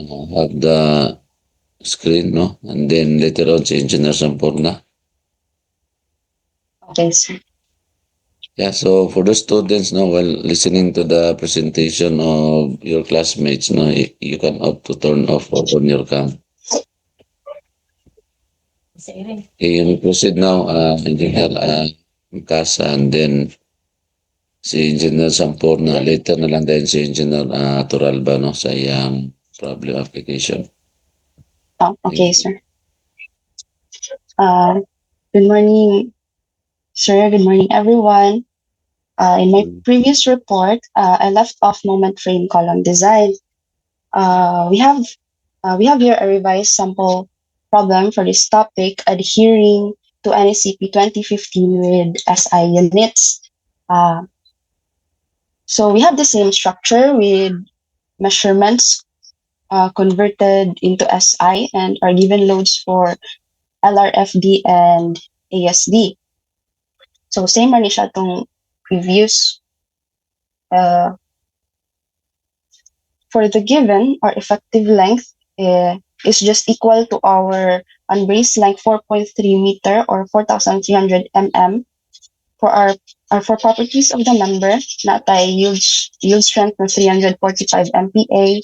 have the screen, no? And then later on, si Engineer Sampurna. Okay, sir. Yeah, so for the students, no, while listening to the presentation of your classmates, no, you can opt to turn off or on your cam. Okay, you proceed now, Engineer Casa, and then si Engineer Sampurna. Later na lang din si Engineer Turalba, no, sa iyang problem application. Oh, okay, Thank you. sir. Good morning, sir. Good morning, everyone. In my previous report, I left off moment frame column design. Uh, we have we have here a revised sample problem for this topic, adhering to NSCP 2015 with SI units. Uh, so we have the same structure with measurements converted into SI and are given loads for LRFD and ASD. So same man siya itong previous. For the given, our effective length is just equal to our unbraced length 4.3 meter or 4,300 mm. For our for properties of the member, natay yield strength na 345 MPa,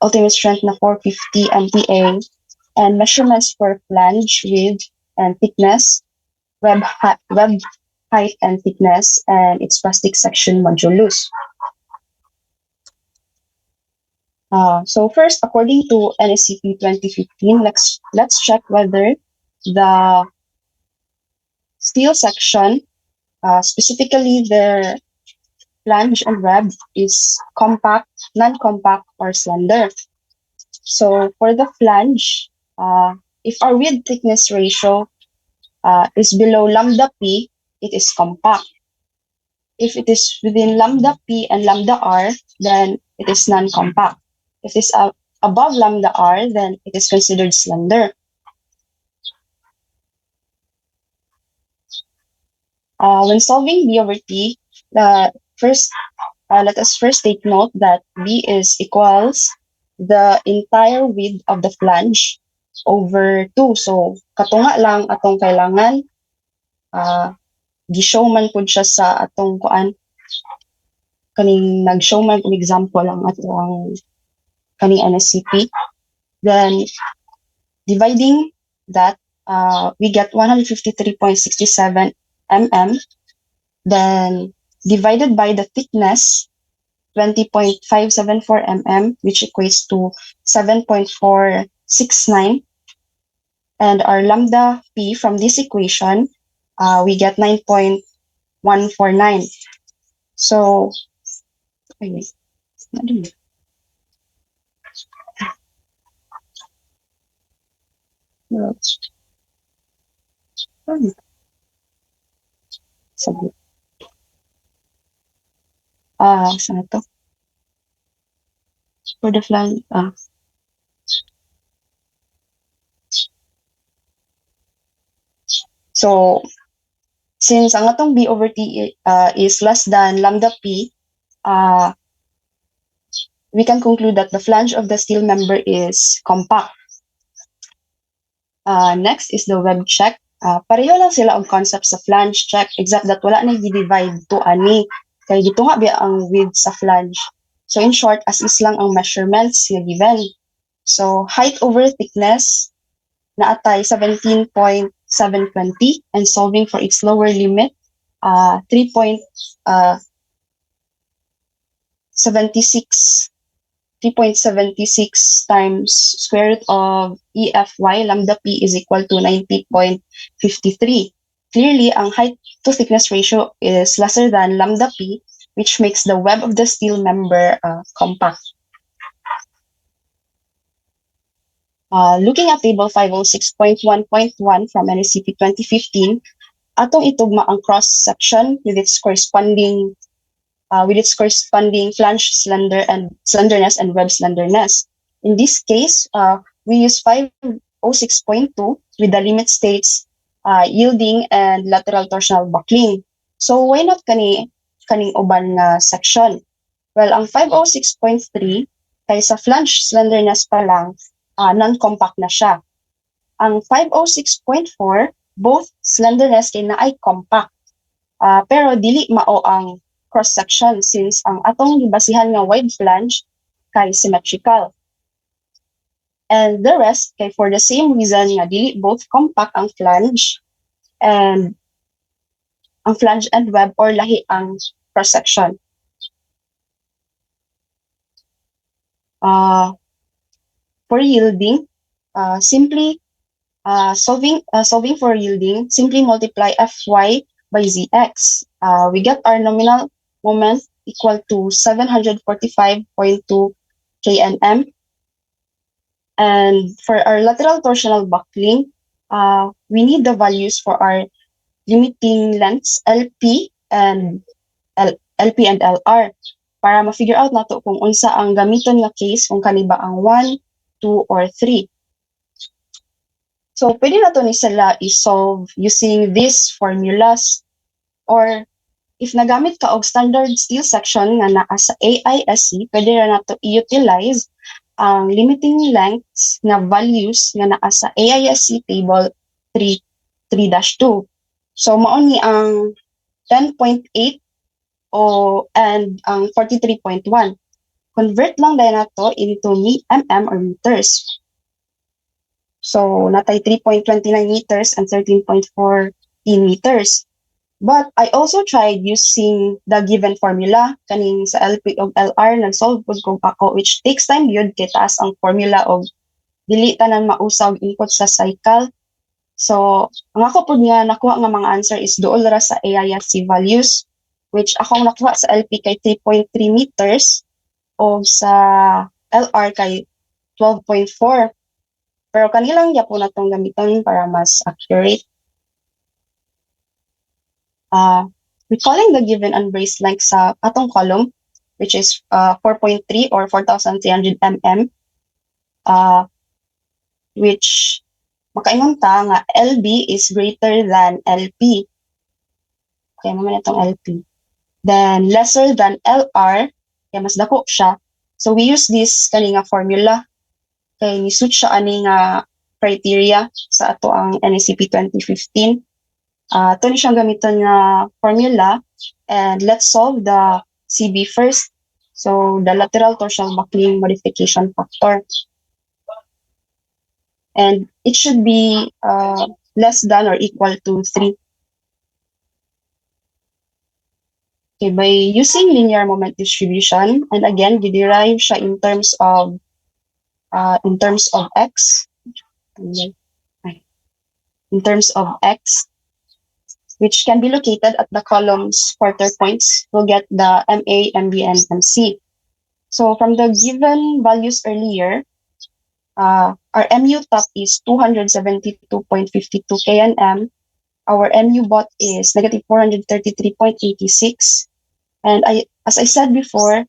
ultimate strength na 450 MPa, and measurements for flange width and thickness, web height and thickness, and its plastic section modulus. So first, according to NSCP 2015, let's check whether the steel section, specifically their flange and web, is compact, non-compact, or slender. So for the flange, if our width thickness ratio is below lambda p, it is compact. If it is within lambda p and lambda r, then it is non-compact. If it is above lambda r, then it is considered slender. When solving B over T, let us first take note that B is equals the entire width of the flange over 2. So, katunga lang atong kailangan. Gi-show man po siya sa atong kuan. Kaning nag-show man kung example ang atong kaning NSCP. Then, dividing that, we get 153.67 mm. Then, divided by the thickness, 20.574 mm, which equates to 7.469. And our lambda p from this equation, we get 9.149. So, saan ito? For the flange, so, since ang atong B over T is less than lambda P, we can conclude that the flange of the steel member is compact. Next is the web check. Pareho lang sila ang concept sa flange check, except that wala na i-divide to ani. Kaya dito nga ba ang width sa flange. So in short, as is lang ang measurements nga given. So height over thickness, naatay 17.720, and solving for its lower limit, 3.76 times square root of EFY lambda P is equal to 90.53. Clearly, ang height to thickness ratio is lesser than lambda P, which makes the web of the steel member compact. Looking at table 506.1.1 from NSCP 2015, atong itugma ang cross section with its corresponding flange slenderness and web slenderness. In this case, we use 506.2 with the limit states yielding and lateral torsional buckling. So why not kaning uban na section? Well, ang 506.3 Kaya sa flange slenderness pa lang, non-compact na siya. Ang 506.4, both slenderness kay na ay compact. Pero dili mao ang cross-section since ang atong gibasihan nga wide flange kay symmetrical. And the rest kay for the same reason nga dili both compact ang flange and web or lahi ang cross-section. For yielding, simply solving for yielding, simply multiply Fy by Zx. We get our nominal moment equal to 745.2 kNm. And for our lateral torsional buckling, we need the values for our limiting lengths LP and LR para ma-figure out nato kung unsa ang gamiton nga case kung kani ba ang 1, 2, or 3. So, pwede na to ni sila i-solve using these formulas. Or, if nagamit ka og standard steel section nga naa sa AISC, pwede na to i-utilize ang limiting lengths nga values nga naa sa AISC table 3-2. So, mao ni ang 10.8 and ang 43.1. Convert lang dahil na to into mm or meters. So, natay 3.29 meters and 13.14 meters. But I also tried using the given formula kaning sa LP og LR nag-solve pud ko ako, which takes time yun kay taas ang formula og dili tanan mausag input sa cycle. So, ang ako pud nga nakuha nga mga answer is duol ra sa AISC values, which akong nakuha sa LP kay 3.3 meters o sa LR kay 12.4. Pero kanilang yapon na itong gamiton para mas accurate. Recalling the given unbraced length sa atong column, which is 4.3 or 4,300 mm, which makaingon ta nga LB is greater than LP. Okay, naman itong LP. Then lesser than LR, kaya mas dako siya. So we use this kaninga formula kay ni-suit siya ani nga criteria sa ato ang NACP 2015. Ito ni siyang gamiton nga formula, and let's solve the CB first. So the lateral torsional buckling modification factor. And it should be less than or equal to 3. Okay, by using linear moment distribution, and again, we derive siya in terms of x. In terms of x, which can be located at the column's quarter points, we'll get the MA, MB, and MC. So from the given values earlier, our MU top is 272.52 kNm. Our MU bot is negative 433.86. And as I said before,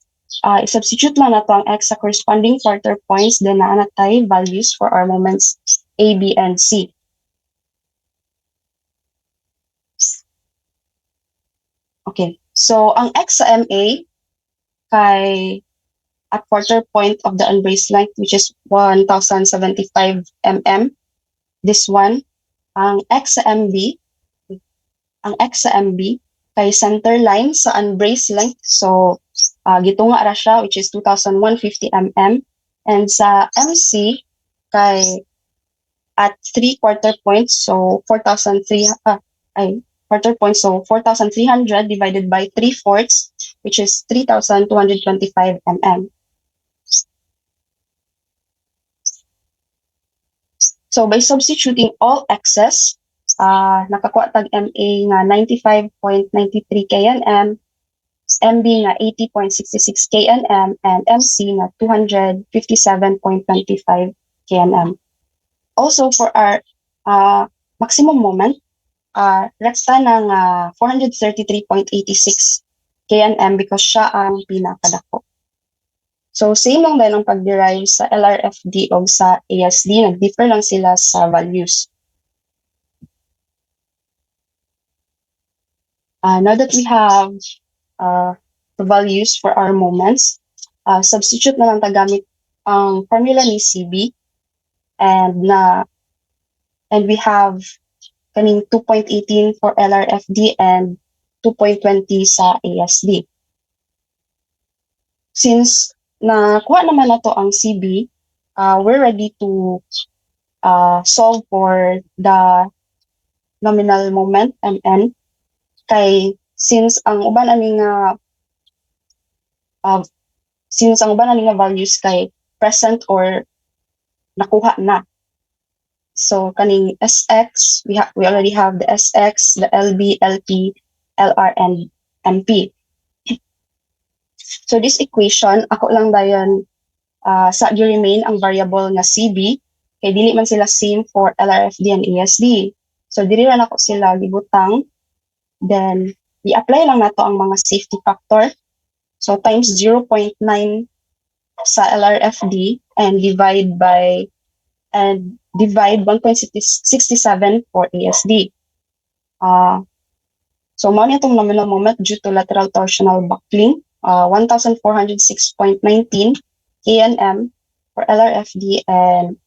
substitute lang nato ang x sa corresponding quarter points, then naanatay values for our moments A, B, and C. Okay, so ang x sa MA kay at quarter point of the unbraced length, which is 1,075 mm. This one, ang x sa MB kay center line sa unbraced length. So, gitunga ra siya, which is 2,150 mm. And sa MC kay at 3 quarter points, so 4,300 divided by 3/4, which is 3,225 mm. So by substituting all x's, nakakuha tag MA nga 95.93 kNm, MB nga 80.66 kNm, and MC nga 257.25 kNm. Also for our maximum moment, rekta ng 433.86 kNm because siya ang pinakadako. So same lang dahil ang pag-derive sa LRFD o sa ASD, nag-differ lang sila sa values. Now that we have the values for our moments, substitute na lang tagamit ang formula ni CB, and we have kaning 2.18 for LRFD and 2.20 sa ASD. Since nakuha naman na to ang CB, we're ready to solve for the nominal moment MN, kay since ang uban ani nga values kay present or nakuha na. So kaning SX, we already have the SX, the LB, LP, LR, and MP. So this equation, ako lang dayon sa remain ang variable nga CB, kay dili man sila same for LRFD and ASD. So dili ra nako sila gibutang, then i-apply lang nato ang mga safety factor. So times 0.9 sa LRFD and divide 1.67 for ASD. So mao ni itong nominal moment due to lateral torsional buckling, 1406.19 kNm for LRFD and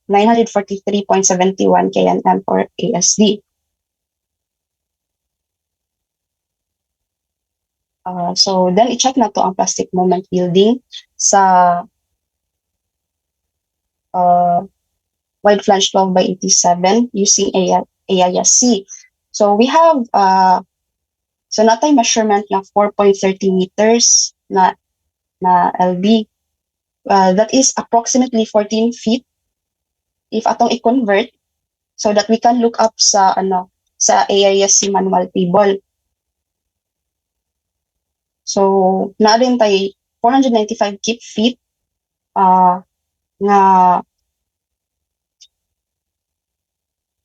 943.71 kNm for ASD. So then i-check na to ang plastic moment yielding sa wide flange 12/87 using AISC. So we have so natay measurement na 4.30 meters na LB. That is approximately 14 feet if atong i-convert, so that we can look up sa AISC manual table. So na rin tay 495 cubic feet nga,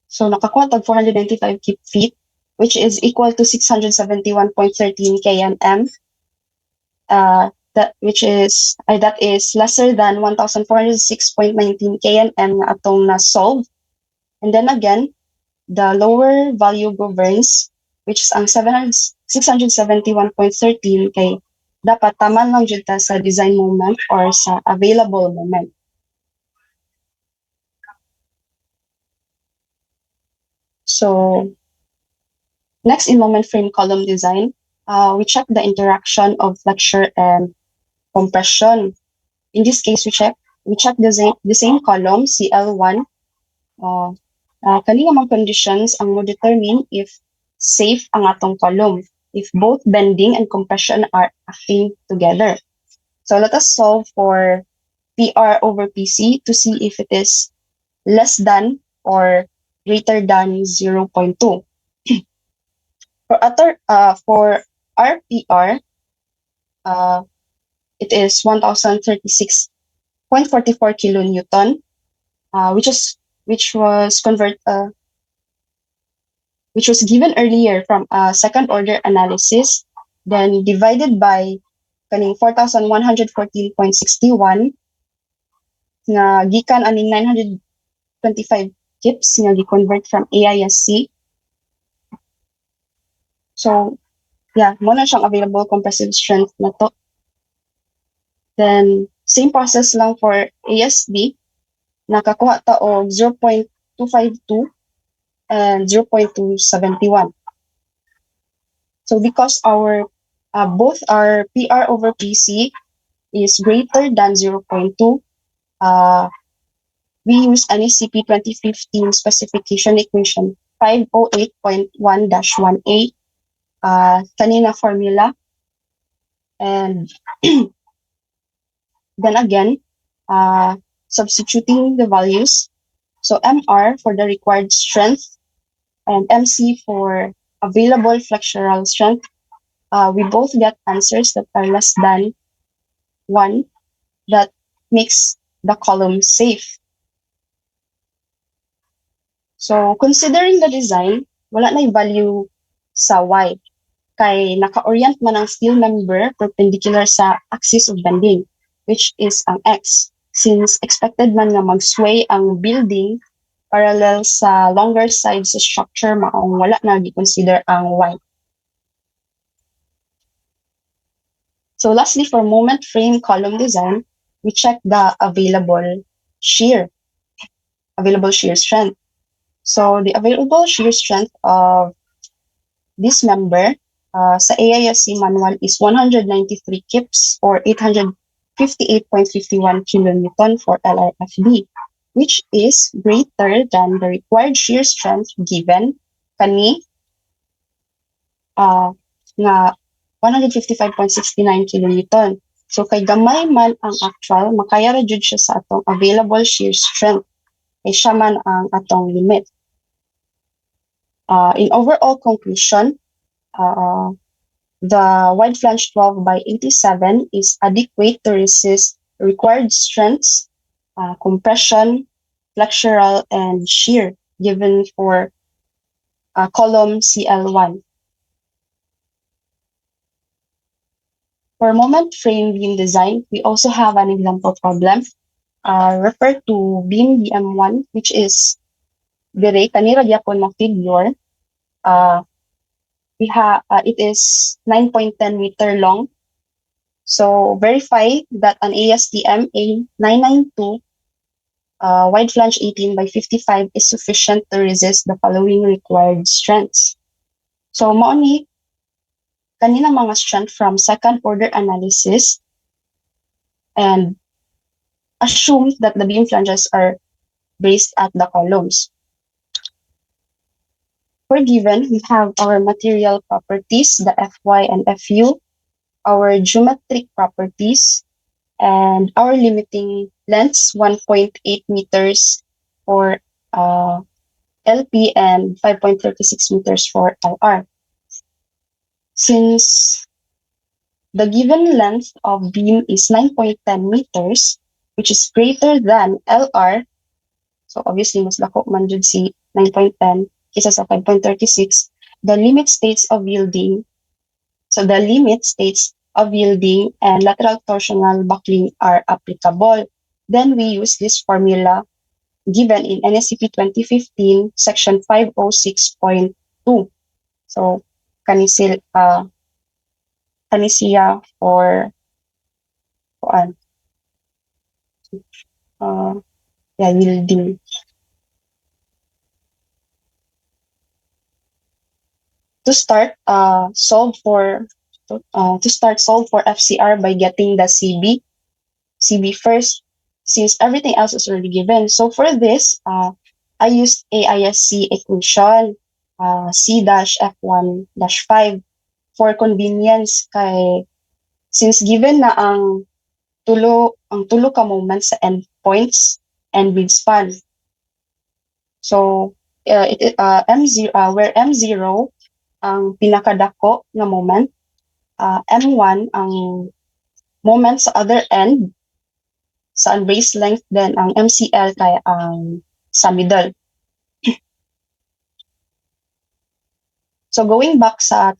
so nakakuha tag 495 cubic feet, which is equal to 671.13 kNm. That is lesser than 1406.19 kNm nga atong na-solve. And then again, the lower value governs, which is ang 671.13, kay dapat taman lang jud ta sa design moment or sa available moment. So next, in moment frame column design, we check the interaction of flexure and compression. In this case, we check the same column, CL1. Kani nga mga conditions ang mo determine if safe ang atong column, if both bending and compression are acting together. So let us solve for PR over PC to see if it is less than or greater than 0.2. For RPR, it is 1036.44 kilonewton, which was given earlier from a second order analysis, then divided by kaning 4114.61 nga gikan aning 925 kips nga gi-convert from AISC. So yeah, mo na siyang available compressive strength na to. Then same process lang for ASD, nakakuha ta og 0.252 and 0.271. So because our both our PR over PC is greater than 0.2, we use NECP 2015 specification equation 508.1-1A, kanina formula, and then again, substituting the values. So MR for the required strength and MC for available flexural strength. We both get answers that are less than 1. That makes the column safe. So considering the design, wala na yung value sa Y, kay naka-orient man ang steel member perpendicular sa axis of bending, which is ang X, since expected man nga mag-sway ang building parallel sa longer side sa structure, maong wala na gi-consider ang Y. So lastly, for moment frame column design, we check the available shear strength. So the available shear strength of this member sa AISC manual is 193 kips or 858.51 kilonewton for LRFD, which is greater than the required shear strength given kani nga 155.69 kilonewton. So kay gamay man ang actual, makaya ra jud siya sa atong available shear strength. Kay siya man ang atong limit. In overall conclusion, the wide flange 12 by 87 is adequate to resist required strengths, compression, flexural, and shear given for column CL1. For moment frame beam design, we also have an example problem. Refer to beam BM1, which is dire kanira gyapon na figure. It is 9.10 meter long. So verify that an ASTM A992 wide flange 18 by 55 is sufficient to resist the following required strengths. So mao ni kanina mga strength from second order analysis and assume that the beam flanges are braced at the columns. For given, we have our material properties, the Fy and Fu, our geometric properties, and our limiting lengths, 1.8 meters for LP and 5.36 meters for LR. Since the given length of beam is 9.10 meters, which is greater than LR, so obviously mas dako man jud si 9.10 kaysa sa 5.36, the limit states of yielding and lateral torsional buckling are applicable. Then we use this formula given in NSCP 2015 section 506.2. So kanisiya for yielding. To start, solve for FCR by getting the CB first, since everything else is already given. So for this, I used AISC equation, C-F1-5 for convenience kay since given na ang tulo ka moments sa endpoints and midspan. So where M0 ang pinakadako nga moment, M1 ang moment sa other end sa unbraced length, then ang MCL kay ang sa middle. So going back sa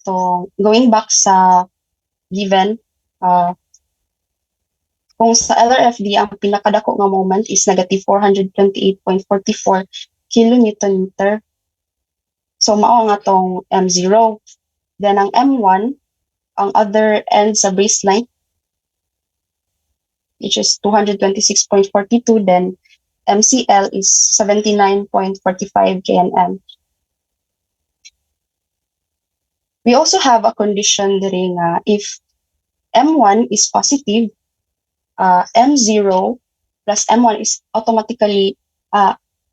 given, kung sa LRFD ang pinakadako nga moment is negative 428.44 kilonewton meter. So mao ang atong M0. Then ang M1, ang other end sa brace length, which is 226.42, then MCL is 79.45 kNm. We also have a condition during if M1 is positive, M0 plus M1 is automatically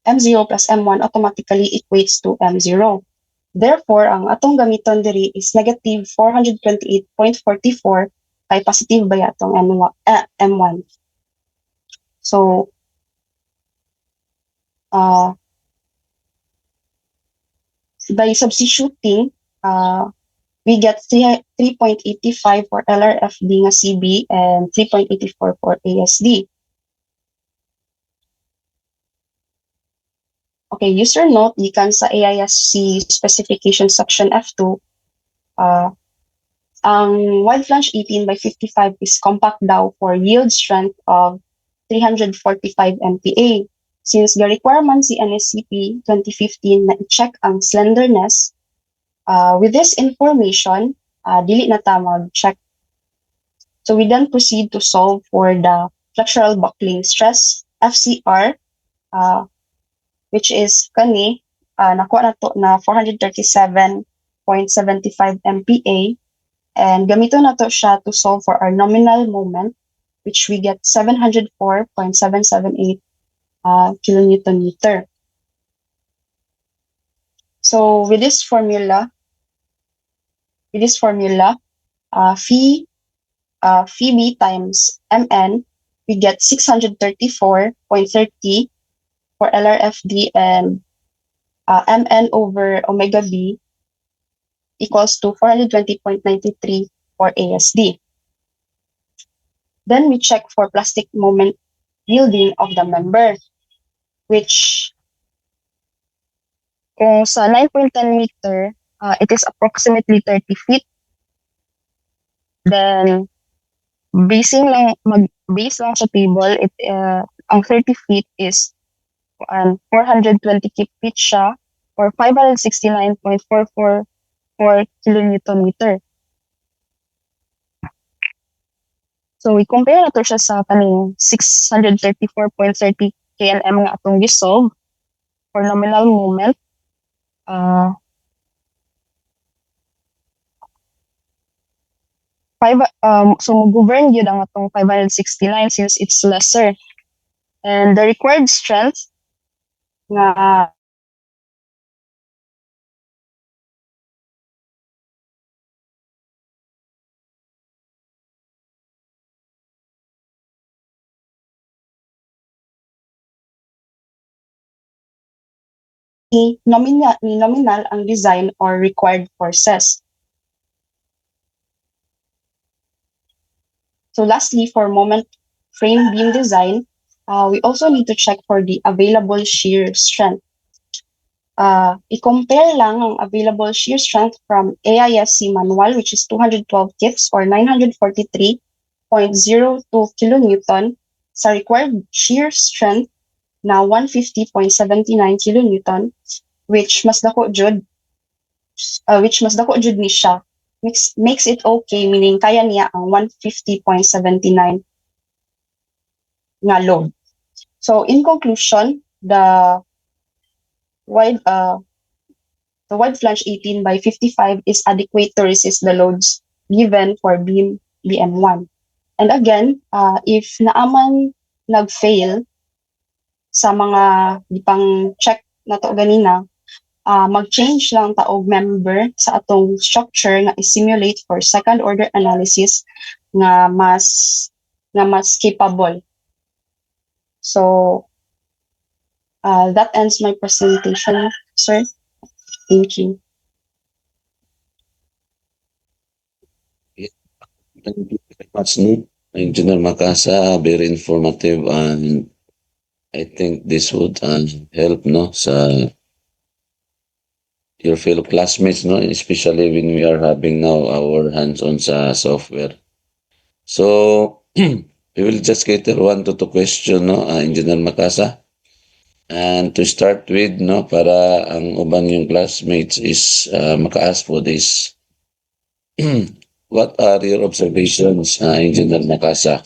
M0 plus M1 automatically equates to M0. Therefore, ang atong gamiton diri is negative 428.44 kay positive ba atong M1. So, by substituting, we get 3.85 for LRFD nga CB and 3.84 for ASD. Okay, user note, gikan sa AISC specification section F2, ang wide flange 18 by 55 is compact daw for yield strength of 345 MPa. Since the requirement si NSCP 2015 na i-check ang slenderness, with this information, dili na ta mag-check So we then proceed to solve for the flexural buckling stress, FCR, which is kani, nakuha na to na 437.75 MPa, and gamito na to siya to solve for our nominal moment, which we get 704.778 kilonewton meter. So with this formula, phi B times Mn, we get 634.30 for LRFD, and Mn over omega B equals to 420.93 for ASD. Then we check for plastic moment yielding of the member, which kung sa 9.10 meter, it is approximately 30 feet. Then base lang sa table, ang 30 feet is 420 feet siya, or 569.444 kilonewton meter. So we compare na to siya sa kaning 634.30 kNm nga atong gisolve for nominal moment. So govern yun ang atong 569 since it's lesser. And the required strength nga ni nominal ang design or required forces. So lastly, for moment frame beam design, we also need to check for the available shear strength. I-compare lang ang available shear strength from AISC manual, which is 212 kips or 943.02 kilonewton, sa required shear strength na 150.79 kilonewton, which mas dako jud ni siya. Makes it okay, meaning kaya niya ang 150.79 nga load. So in conclusion, the wide flange 18 by 55 is adequate to resist the loads given for beam BM1. And again, if naaman nag-fail sa mga pang check na to ganina, mag-change lang taog member sa atong structure nga i-simulate for second order analysis nga mas capable. So that ends my presentation, sir. Thank you. Thank you very much, no? Engineer Macasa, very informative, and I think this would help, no, sa your fellow classmates, no, especially when we are having now our hands-on sa software. So we will just cater 1 to 2 question, no, Engineer Macasa. And to start with, no, para ang ubang yung classmates is maka-ask for this. What are your observations, Engineer Macasa,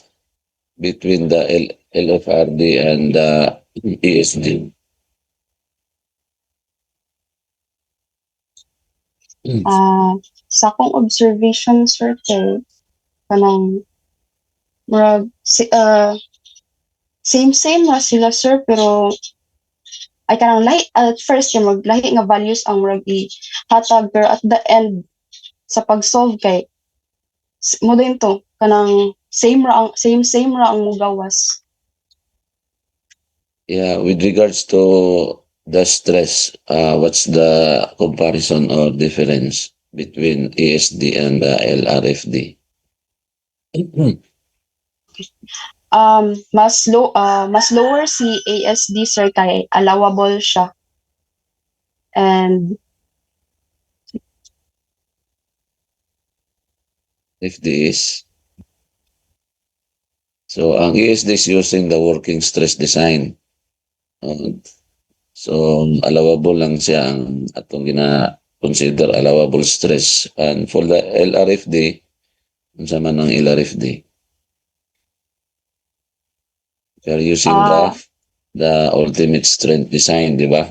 between the LFRD and the ESD? Sa akong observation, sir, kay kanang same na sila, sir, pero ay kanang lahi at first yung maglahi nga values ang murag hatag, pero at the end sa pag-solve kay mo din to kanang same ra ang mugawas. Yeah, with regards to the stress, what's the comparison or difference between ESD and LRFD? Mas lower si ASD, sir, kay allowable siya. And FD is? So, ang ESD is using the working stress design. So, allowable lang siya ang atong gina-consider allowable stress. And for the LRFD, Unsa man ang LRFD? We are using the ultimate strength design, di ba?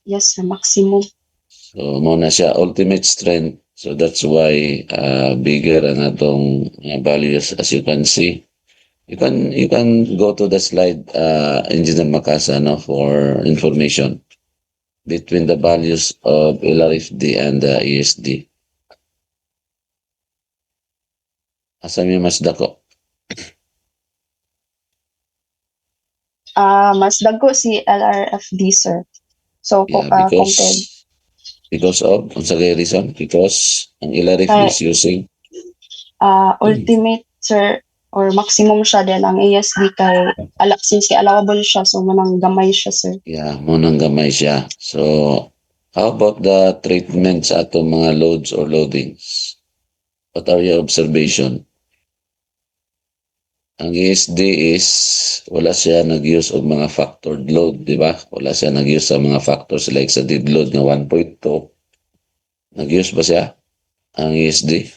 Yes, sir, maximum. So, muna siya ultimate strength. So, that's why bigger ang atong values as you can see. You can go to the slide, Engineer Makasa, no, for information between the values of LRFD and the ESD. Asa mi mas dako? Mas dagko si LRFD, sir. So, Yeah, compared. because of, unsa kay reason? Because ang LRFD is using Ultimate, sir, or maximum siya din ang ASD kay since kay allowable siya, so manang gamay siya, sir. yeah, munang gamay siya. So, how about the treatment sa atong mga loads or loadings? What are your observation? Ang ESD is wala siya nag-use og mga factored load, di ba? Wala siya nag-use sa mga factors like sa dead load nga 1.2. Nag-use ba siya ang ESD?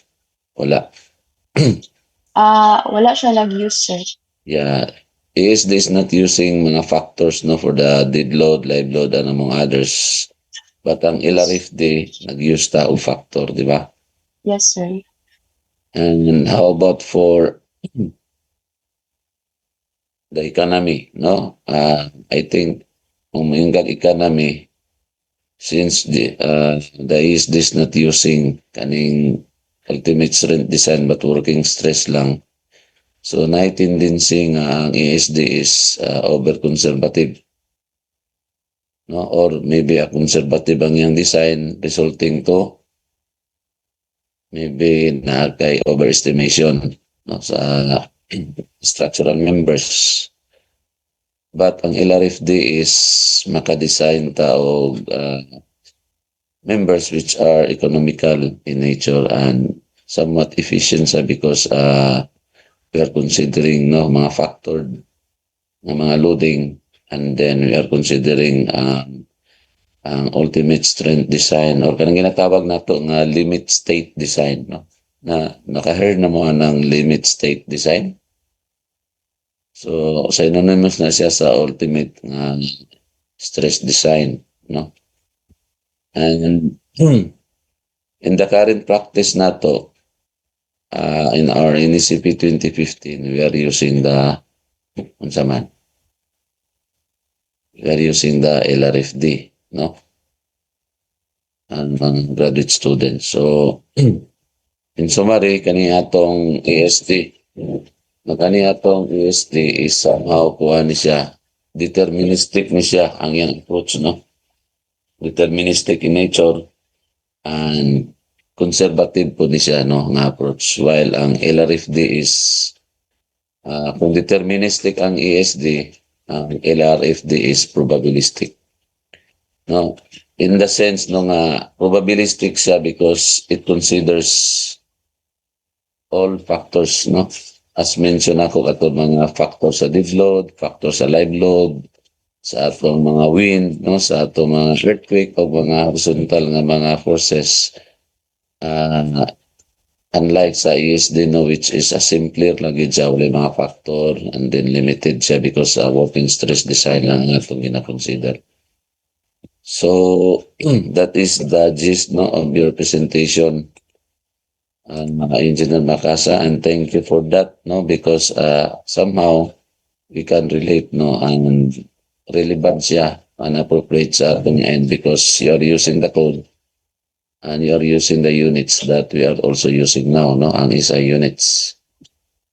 Wala. Wala siya nag-use, sir. Yeah. ESD is not using mga factors no for the dead load, live load, and among others. But ang LRFD, nag-use ta og factor, di ba? Yes, sir. And how about for the economy, no? I think yung economy, since the is this not using kaning ultimate strength design but working stress lang. So na-tendency nga ang ESD is over conservative. No, or maybe a conservative ang yung design resulting to maybe na kay overestimation no sa structural members. But ang LRFD is maka-design ta og members which are economical in nature and somewhat efficient sa because we are considering no mga factored na mga loading and then we are considering ang ultimate strength design or kanang ginatawag nato nga limit state design no na naka-heard na mo ng limit state design. So synonymous na siya sa ultimate stress design no. And in the current practice nato in our NECP 2015 we are using the unsa man we are using the LRFD no and graduate students. So in summary kani atong ESD kani atong ESD is somehow kuha ni siya deterministic ni siya ang iyang approach no deterministic in nature and conservative po ni siya no nga approach while ang LRFD is kung deterministic ang ESD ang LRFD is probabilistic no in the sense no nga probabilistic siya because it considers all factors no as mentioned ako kato mga factors sa dead load, factors sa live load, sa atong mga wind, no, sa atong mga earthquake o mga horizontal nga mga forces. Unlike sa ESD, no, which is a simpler lagi siya, wala mga factor and then limited siya because working stress design lang nga itong gina-consider. So, that is the gist no, of your presentation mga Engineer Makasa and thank you for that no because somehow we can relate no and relevant siya and appropriate sa ating end because you are using the code and you are using the units that we are also using now no ang ISA units.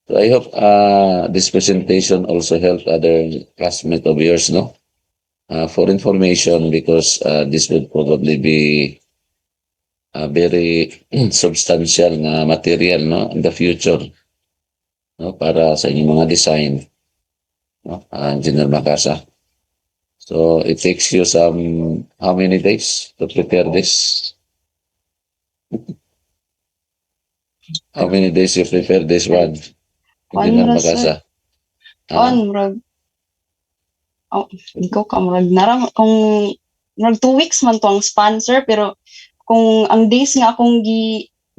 So I hope this presentation also helped other classmates of yours no for information because this will probably be a very substantial na material no in the future no para sa inyong mga design no Engineer Makasa. So it takes you some how many days to prepare this? How many days you prepare this one? Engineer Makasa. Murag ikaw ka murag narang kung murag 2 weeks man to ang sponsor pero kung ang days nga akong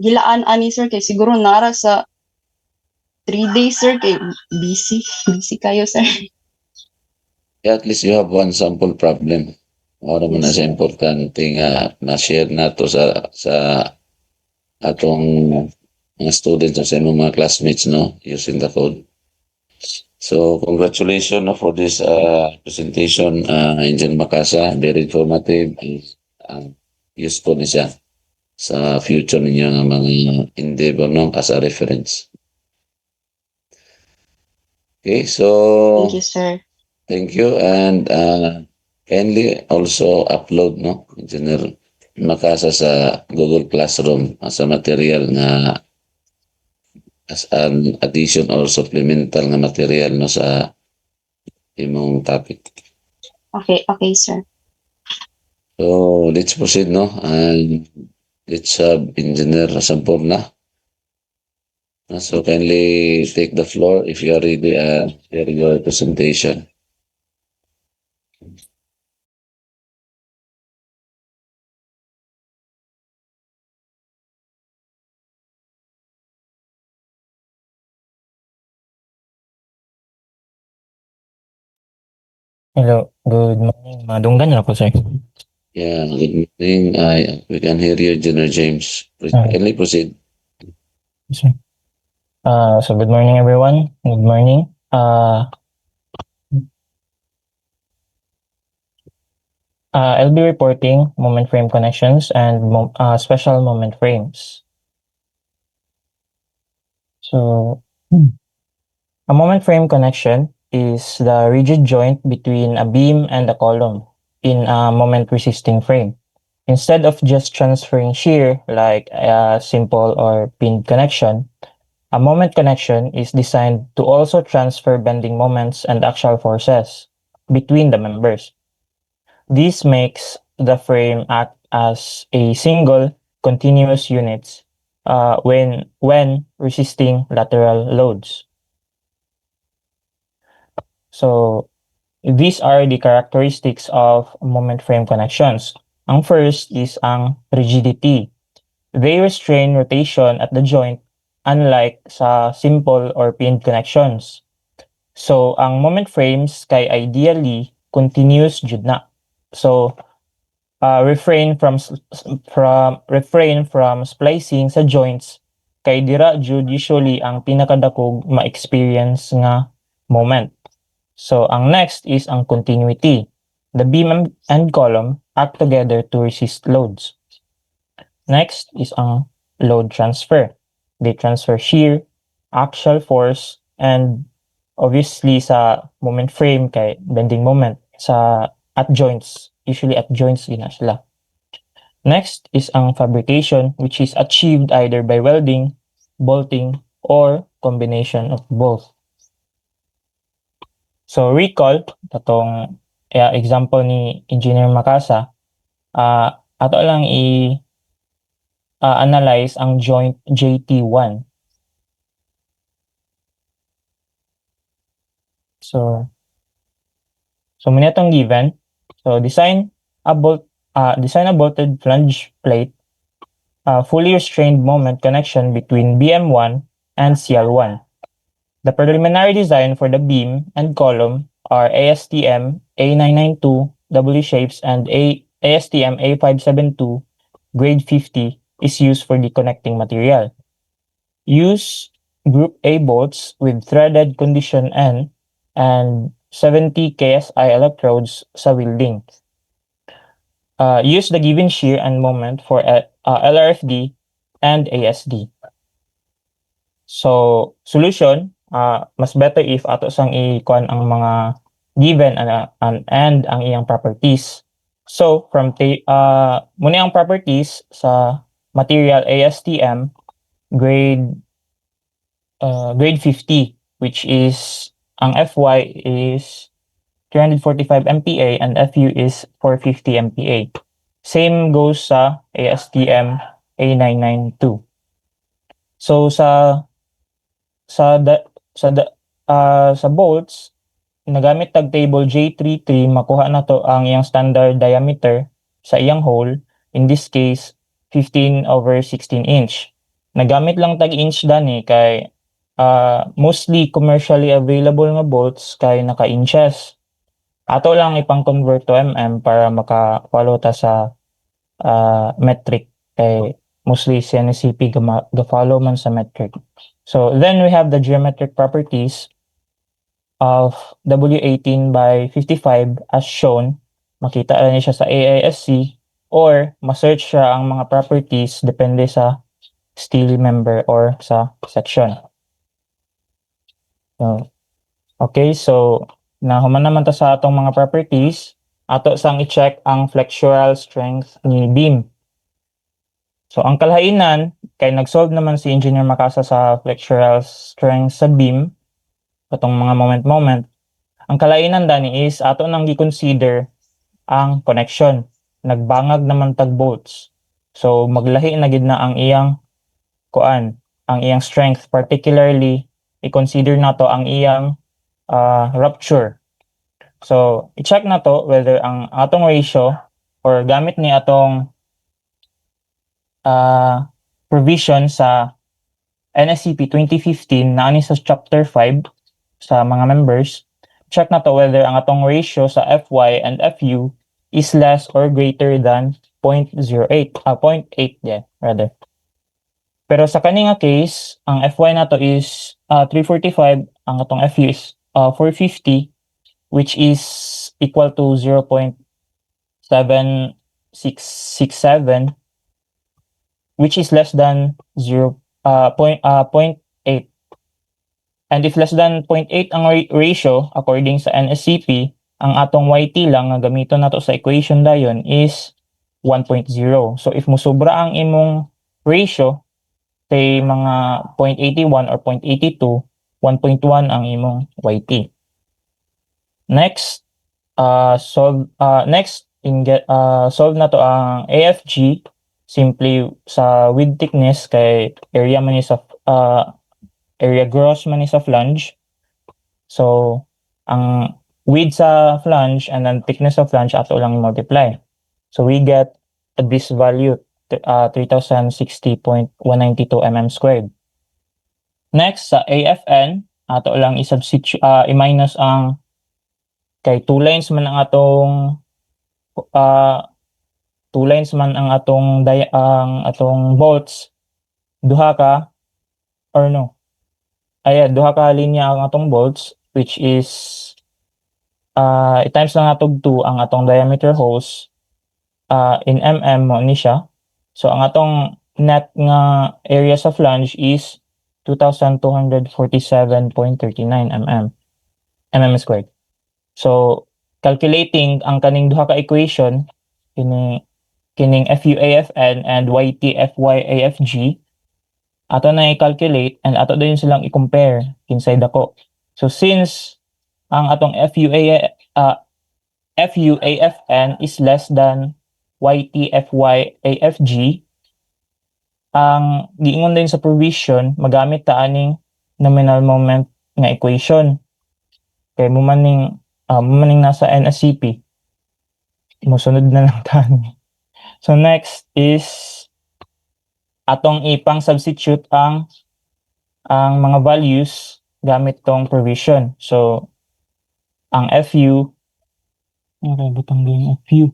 gilaan ani sir kay siguro nara sa 3 days, sir, kay busy. Busy kayo, sir. Yeah, at least you have one sample problem. O naman na Yes, sa sir. importante nga na-share na to sa atong mga students o sa imong mga classmates, no, using the code. So congratulations, no, for this presentation, Engineer Makasa. Very informative and useful ni siya sa future ninyo ng mga endeavor, no, as a reference. Okay, so Thank you, sir. thank you, and kindly also upload, no, Engineer Makasa sa Google Classroom as a material na as an addition or supplemental na material, no, sa imong topic. Okay, sir. So let's proceed, no, and let's have Engineer Sampurna. So kindly take the floor if you are ready share your presentation. Hello, good morning. Madunggan na po, sir. Yeah, good morning. We can hear you, Engineer James. Kindly proceed. Sir. So good morning, everyone. Good morning. I'll be reporting moment frame connections and special moment frames. So, a moment frame connection is the rigid joint between a beam and a column in a moment resisting frame. Instead of just transferring shear like a simple or pinned connection, a moment connection is designed to also transfer bending moments and axial forces between the members. This makes the frame act as a single continuous unit when resisting lateral loads. So these are the characteristics of moment frame connections. Ang first is ang rigidity. They restrain rotation at the joint unlike sa simple or pinned connections. So ang moment frames kay ideally continuous jud na. So refrain from splicing sa joints kay dira jud usually ang pinakadakog ma-experience nga moment. So ang next is ang continuity. The beam and column act together to resist loads. Next is ang load transfer. They transfer shear, axial force, and obviously sa moment frame kay bending moment at joints. Usually at joints din na sila. Next is ang fabrication, which is achieved either by welding, bolting, or combination of both. So recall, tatong example ni Engineer Makasa, ato lang analyze ang joint JT1. So muna itong given. So design a bolted flange plate, fully restrained moment connection between BM1 and CL1. The preliminary design for the beam and column are ASTM A992 W shapes and ASTM A572 grade 50 is used for the connecting material. Use group A bolts with threaded condition N and 70 KSI electrodes sa welding. Use the given shear and moment for LRFD and ASD. So, solution, mas better if ato sang i-kuan ang mga given and ang iyang properties. So, muna ang properties sa material ASTM grade 50, which is ang FY is 345 MPa and FU is 450 MPa. Same goes sa ASTM A992. So sa bolts, nagamit tag table J33, makuha na to ang iyang standard diameter sa iyang hole, in this case 15/16 inch. Nagamit lang tag inch dani kay mostly commercially available nga bolts kay naka-inches. Ato lang ipang-convert to mm para maka-follow ta sa metric kay mostly CNSCP ga-follow man sa metric. So then we have the geometric properties of W18 by 55 as shown. Makita rin siya sa AISC or ma-search siya ang mga properties depende sa steel member or sa section. So, okay, so nahuman naman ta sa atong mga properties. Ato sang i-check ang flexural strength ni beam. So ang kalhainan kay nag-solve naman si Engineer Makasa sa flexural strength sa beam katong mga moment. Ang kalainan dani is ato nang gi-consider ang connection. Nagbangag naman tag bolts. So maglahi na gid na ang iyang ang iyang strength, particularly i-consider nato ang iyang rupture. So i-check nato whether ang atong ratio or gamit ni atong provision sa NSCP 2015 na ani sa chapter 5 sa mga members, check na to whether ang atong ratio sa FY and FU is less or greater than 0.08, 0.8 rather. Pero sa kani nga case, ang FY na to is 345, ang atong FU is 450, which is equal to 0.7667, which is less than 0.8. And if less than 0.8 ang ratio, according sa NSCP, ang atong YT lang nga gamiton nato sa equation dayon is 1.0. So if musobra ang imong ratio, say mga 0.81 or 0.82, 1.1 ang imong YT. Next, solve na to ang AFG simply sa width thickness kay area man ni sa area gross man ni sa flange. So ang width sa flange and then thickness of flange ato lang multiply. So we get this value 3060.192 mm squared. Next sa AFN ato lang i-substitute i-minus ang kay two lines man ang atong bolts, duha ka linya ang atong bolts, which is i-times lang atong 2 ang atong diameter holes in mm mo ni siya. So ang atong net nga area sa flange is 2247.39 mm squared. So calculating ang kaning duha ka equation kining FUAFN and YTFYAFG, ato na i-calculate and ato din silang i-compare inside dako. So since ang atong FUAFN is less than YTFYAFG, ang giingon din sa provision magamit ta aning nominal moment nga equation. Kay mo maning nasa NSCP. Musunod na lang tani. So next is atong ipang substitute ang mga values gamit tong provision. So ang FU butang din FU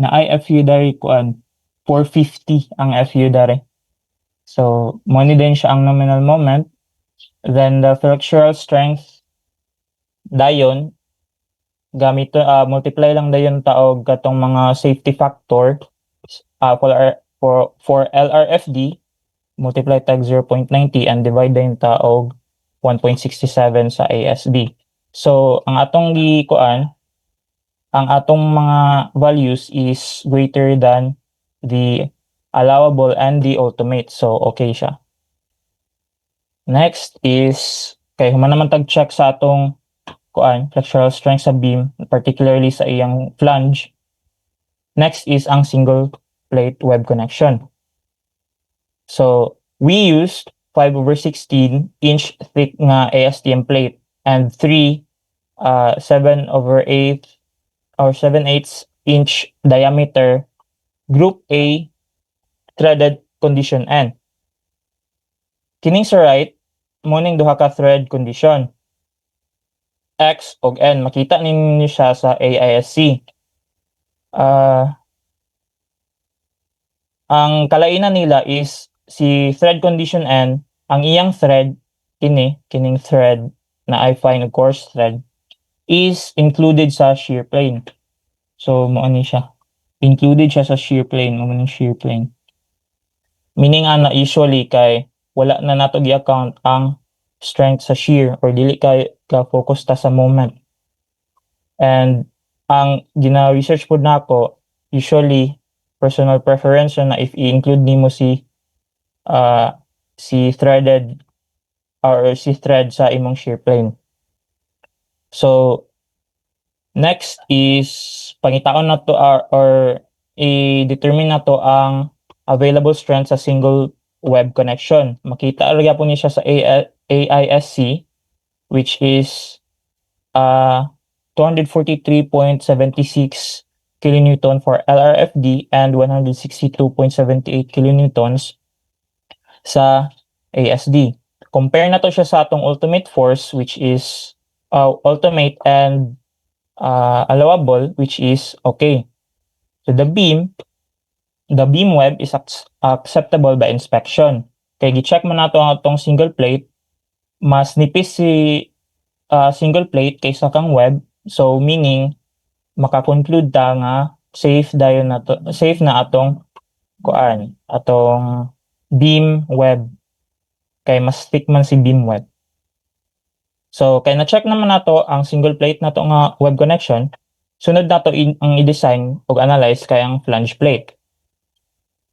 na ay FU dari 450 ang FU dari. So mo ni din siya ang nominal moment, then the flexural strength dayon gamit multiply lang dayon taog katong mga safety factor for LRFD, multiply tag 0.90 and divide dayon taog 1.67 sa ASD. So ang atong ang atong mga values is greater than the allowable and the ultimate. So okay siya. Next is kay human naman tag check sa atong flexural strength sa beam, particularly sa iyang flange. Next is ang single plate web connection. So we used 5/16 inch thick nga ASTM plate and 7/8 or 7/8 inch diameter group A threaded condition N. kining sa right mo ning duha ka thread condition. X ug N makita ninyo siya sa AISC. Ang kalainan nila is si thread condition N, ang iyang thread kining thread na I find ug course thread is included sa shear plane. So mo ani siya. Included siya sa shear plane, mo ning shear plane. Meaning ana usually kay wala na nato gi-account ang strength sa shear or dili kay ka focus ta sa moment. And ang gina-research pod nako usually personal preference na if i-include nimo si threaded or si thread sa imong shear plane. So next is pangitaon na to or i-determine na to ang available strength sa single web connection. Makita ra po niya siya sa AISC which is 243.76 kilonewton for LRFD and 162.78 kilonewtons sa ASD. Compare na to siya sa atong ultimate force which is ultimate and allowable which is okay. So the beam web is acceptable by inspection. Kay gi-check man nato ang atong single plate, mas nipis si single plate kaysa kang web. So meaning maka-conclude ta nga safe na atong beam web kay mas thick man si beam web. So kay na-check naman nato ang single plate nato nga web connection, sunod nato ang i-design ug analyze kay ang flange plate.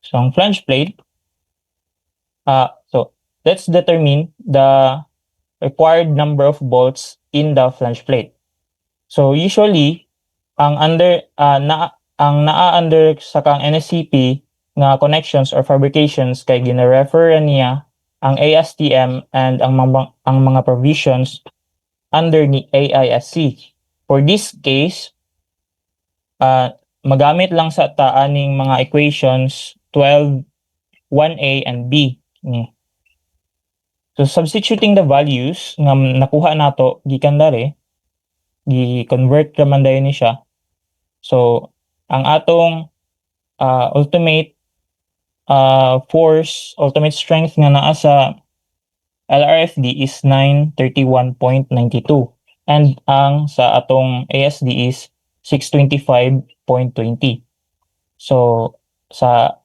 So ang flange plate, so let's determine the required number of bolts in the flange plate. So usually ang under sa kang NSCP nga connections or fabrications kay gina-refer niya ang ASTM and ang mga provisions under ni AISC. For this case, magamit lang sa aning mga equations 12, 1A and B. So substituting the values nga nakuha nato gikan dare, gi-convert naman dayon ni siya. So ang atong ultimate force, ultimate strength nga naa sa LRFD is 931.92 and ang sa atong ASD is 625.20. So sa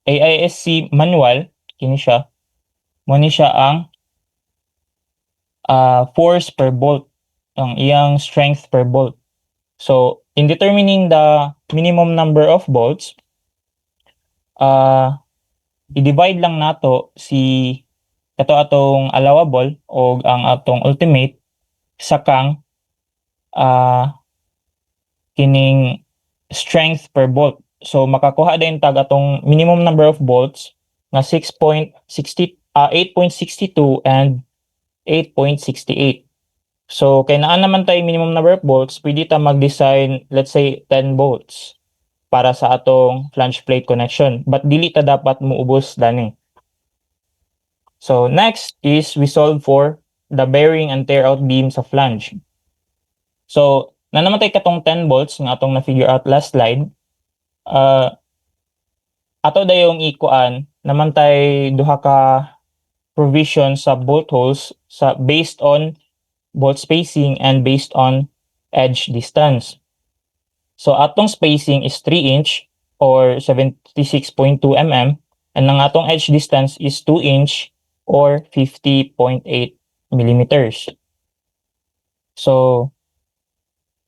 AISC manual kini siya mo ni siya ang force per bolt, ang iyang strength per bolt. So in determining the minimum number of bolts, i-divide lang nato si atong allowable o ang atong ultimate sa kang kining strength per bolt. So makakuha din tag atong minimum number of bolts nga 8.62 and 8.68. So kay naa naman tayo minimum number of bolts, pwede ta mag-design let's say 10 bolts para sa atong flange plate connection, but dili ta dapat muubos dani. So next is we solve for the bearing and tear out beam sa flange. So na naman tayo katong 10 bolts nga atong na figure out last slide. Ato dayong ikuan naman tay duha ka provision sa bolt holes based on bolt spacing and based on edge distance. So atong spacing is 3 inch or 76.2 mm and ang atong edge distance is 2 inch or 50.8 millimeters. So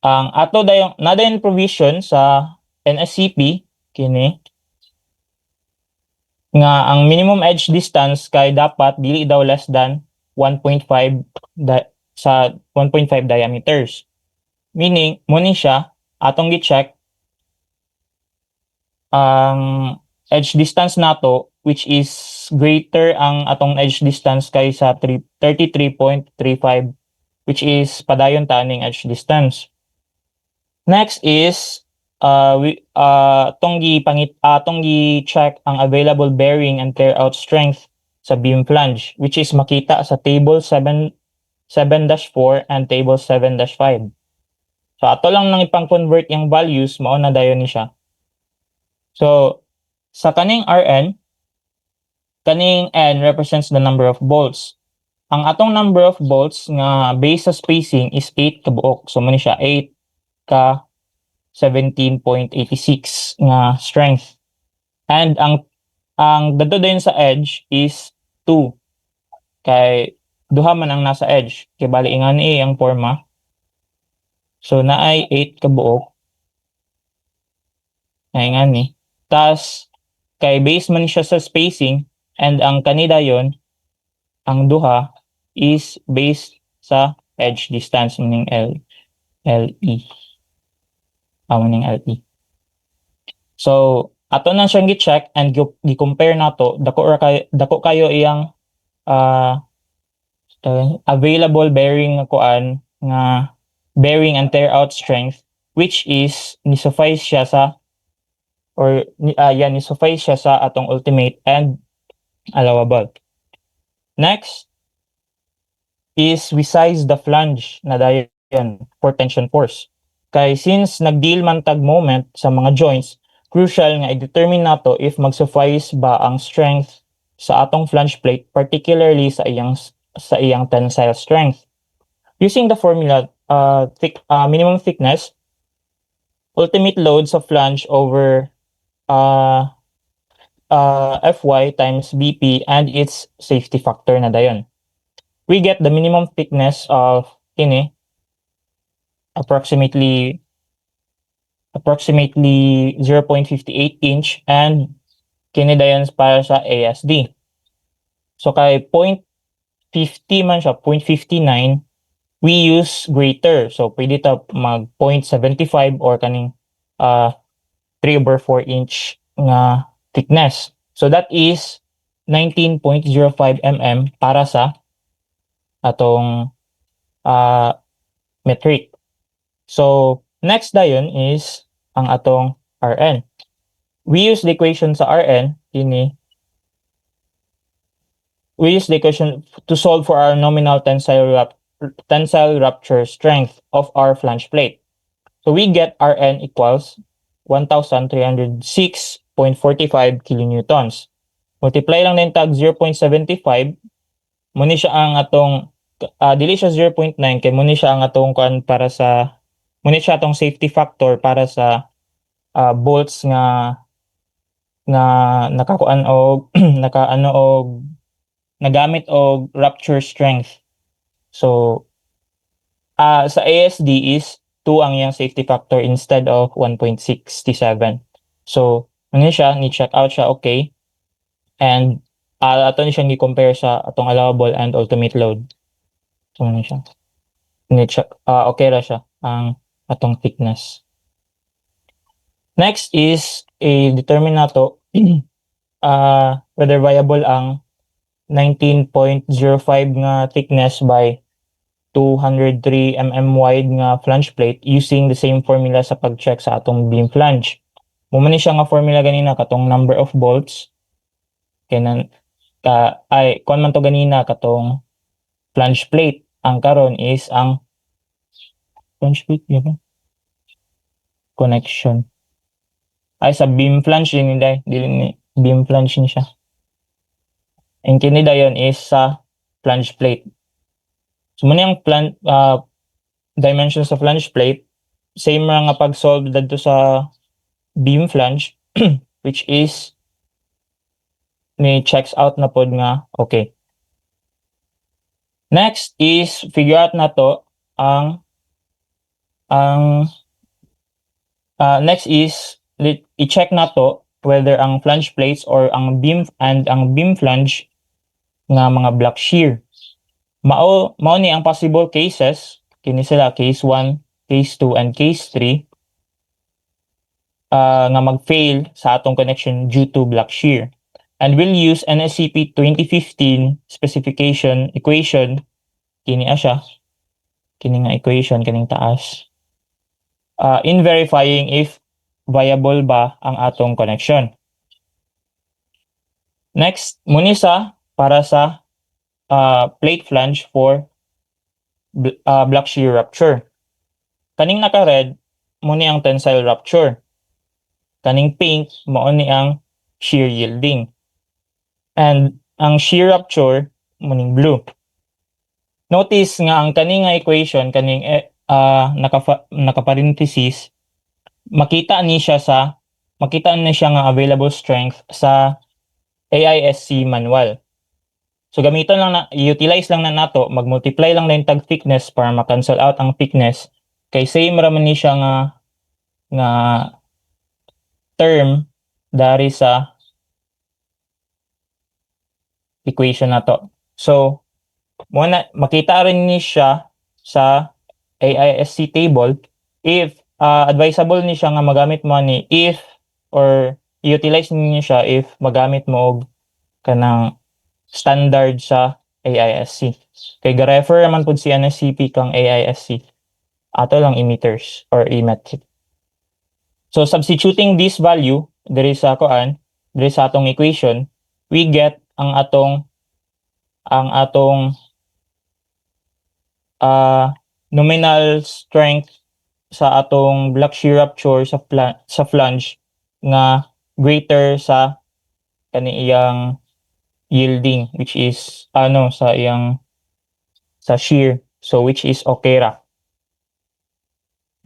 ang ato dayong nadayon provision sa NSCP kini nga ang minimum edge distance kay dapat dili daw less than 1.5 sa 1.5 diameters. Meaning mo ni siya atong gi-check ang edge distance nato which is greater ang atong edge distance kay sa 33.35 which is padayon ta ning edge distance. Next is atong gi-check ang available bearing and tear out strength sa beam flange, which is makita sa table 7-4 and table 7-5. So ato lang nang ipang-convert yung values, mao na dayon ni siya. So sa kaning Rn, kaning N represents the number of bolts. Ang atong number of bolts nga based sa spacing is 8 ka buok. So mo ni siya 8 ka 17.86 nga strength. And ang dadto din sa edge is 2. Kay duha man ang nasa edge. Kay bali ingani ang forma. So naay 8 ka buok. Ay ingani. Tas kay base man siya sa spacing and ang kanida yon, ang duha is based sa edge distance meaning LE. Meaning LE. So ato na siyang gi-check and gi-compare nato dako kayo iyang available bearing nga bearing and tear out strength, which is ni-suffice siya sa ni-suffice siya sa atong ultimate and allowable. Next is we size the flange na dayon for tension force. Kay since nag-deal man tag moment sa mga joints, crucial nga i-determine nato if mag-suffice ba ang strength sa atong flange plate, particularly sa iyang tensile strength. Using the formula minimum thickness, ultimate load sa flange over Fy times Bp and its safety factor na dayon. We get the minimum thickness of approximately 0.58 inch and kini dayon para sa ASD. So kay 0.50 man siya, 0.59, we use greater. So pwede ta mag 0.75 or kaning 3/4 inch nga thickness. So that is 19.05 mm para sa atong metric. So next dayon is ang atong Rn. We use the equation sa Rn we use the equation to solve for our nominal tensile rupture strength of our flange plate. So we get Rn equals 1,306.45 kilonewtons. Multiply lang din tag 0.75, muni siya ang atong dili siya 0.9 kay muni siya ang atong para sa muni siya atong safety factor para sa bolts nga nakakuan og nakaano og nagamit og rupture strength. So sa ASD is 2 ang iyang safety factor instead of 1.67. So muni siya ni-check out siya okay. And ato ni siyang gi-compare sa atong allowable and ultimate load. So muni siya. Ni-check okay ra siya ang atong thickness. Next is determine nato whether viable ang 19.05 nga thickness by 203 mm wide nga flange plate using the same formula sa pag-check sa atong beam flange. Mumani siya nga formula ganina katong number of bolts kay kuan man to ganina katong flange plate. Ang karon is ang flange plate yun connection ay sa beam flange din nila dili beam flange ni siya. Ang kini dayon is sa flange plate. So muna yung dimensions sa flange plate, same ra nga pag-solve dadto sa beam flange which is ni checks out na pod nga okay. Next is figure out nato ang next is i-check nato whether ang flange plates or ang beam flange nga mga block shear. Mao ni ang possible cases, kini sila case 1, case 2 and case 3 nga mag-fail sa atong connection due to block shear. And we'll use NSCP 2015 specification equation kini siya. Kini nga equation kaning taas. In verifying if viable ba ang atong connection. Next, muni sa para sa plate flange for block shear rupture. Kaning naka-red mo ni ang tensile rupture. Kaning pink mo ni ang shear yielding. And ang shear rupture mo ning blue. Notice nga ang kaning nga equation kaning naka-parenthesis, makita ni siya nga available strength sa AISC manual. So gamiton lang utilize lang na nato, mag-multiply lang na yung tag thickness para ma-cancel out ang thickness. Kay same raman ni siya nga term dari sa equation na to. So makita rin ni siya sa AISC table if advisable ni siya nga magamit mo ni if or utilize niyo siya if magamit mo og kanang standard sa AISC. Kay ga-refer man pud si NSCP kang AISC. Ato lang meters or metric. So substituting this value diri sa atong equation, we get ang atong nominal strength sa atong block shear rupture sa flange nga greater sa kaniyang yielding, which is sa shear, so which is okay ra.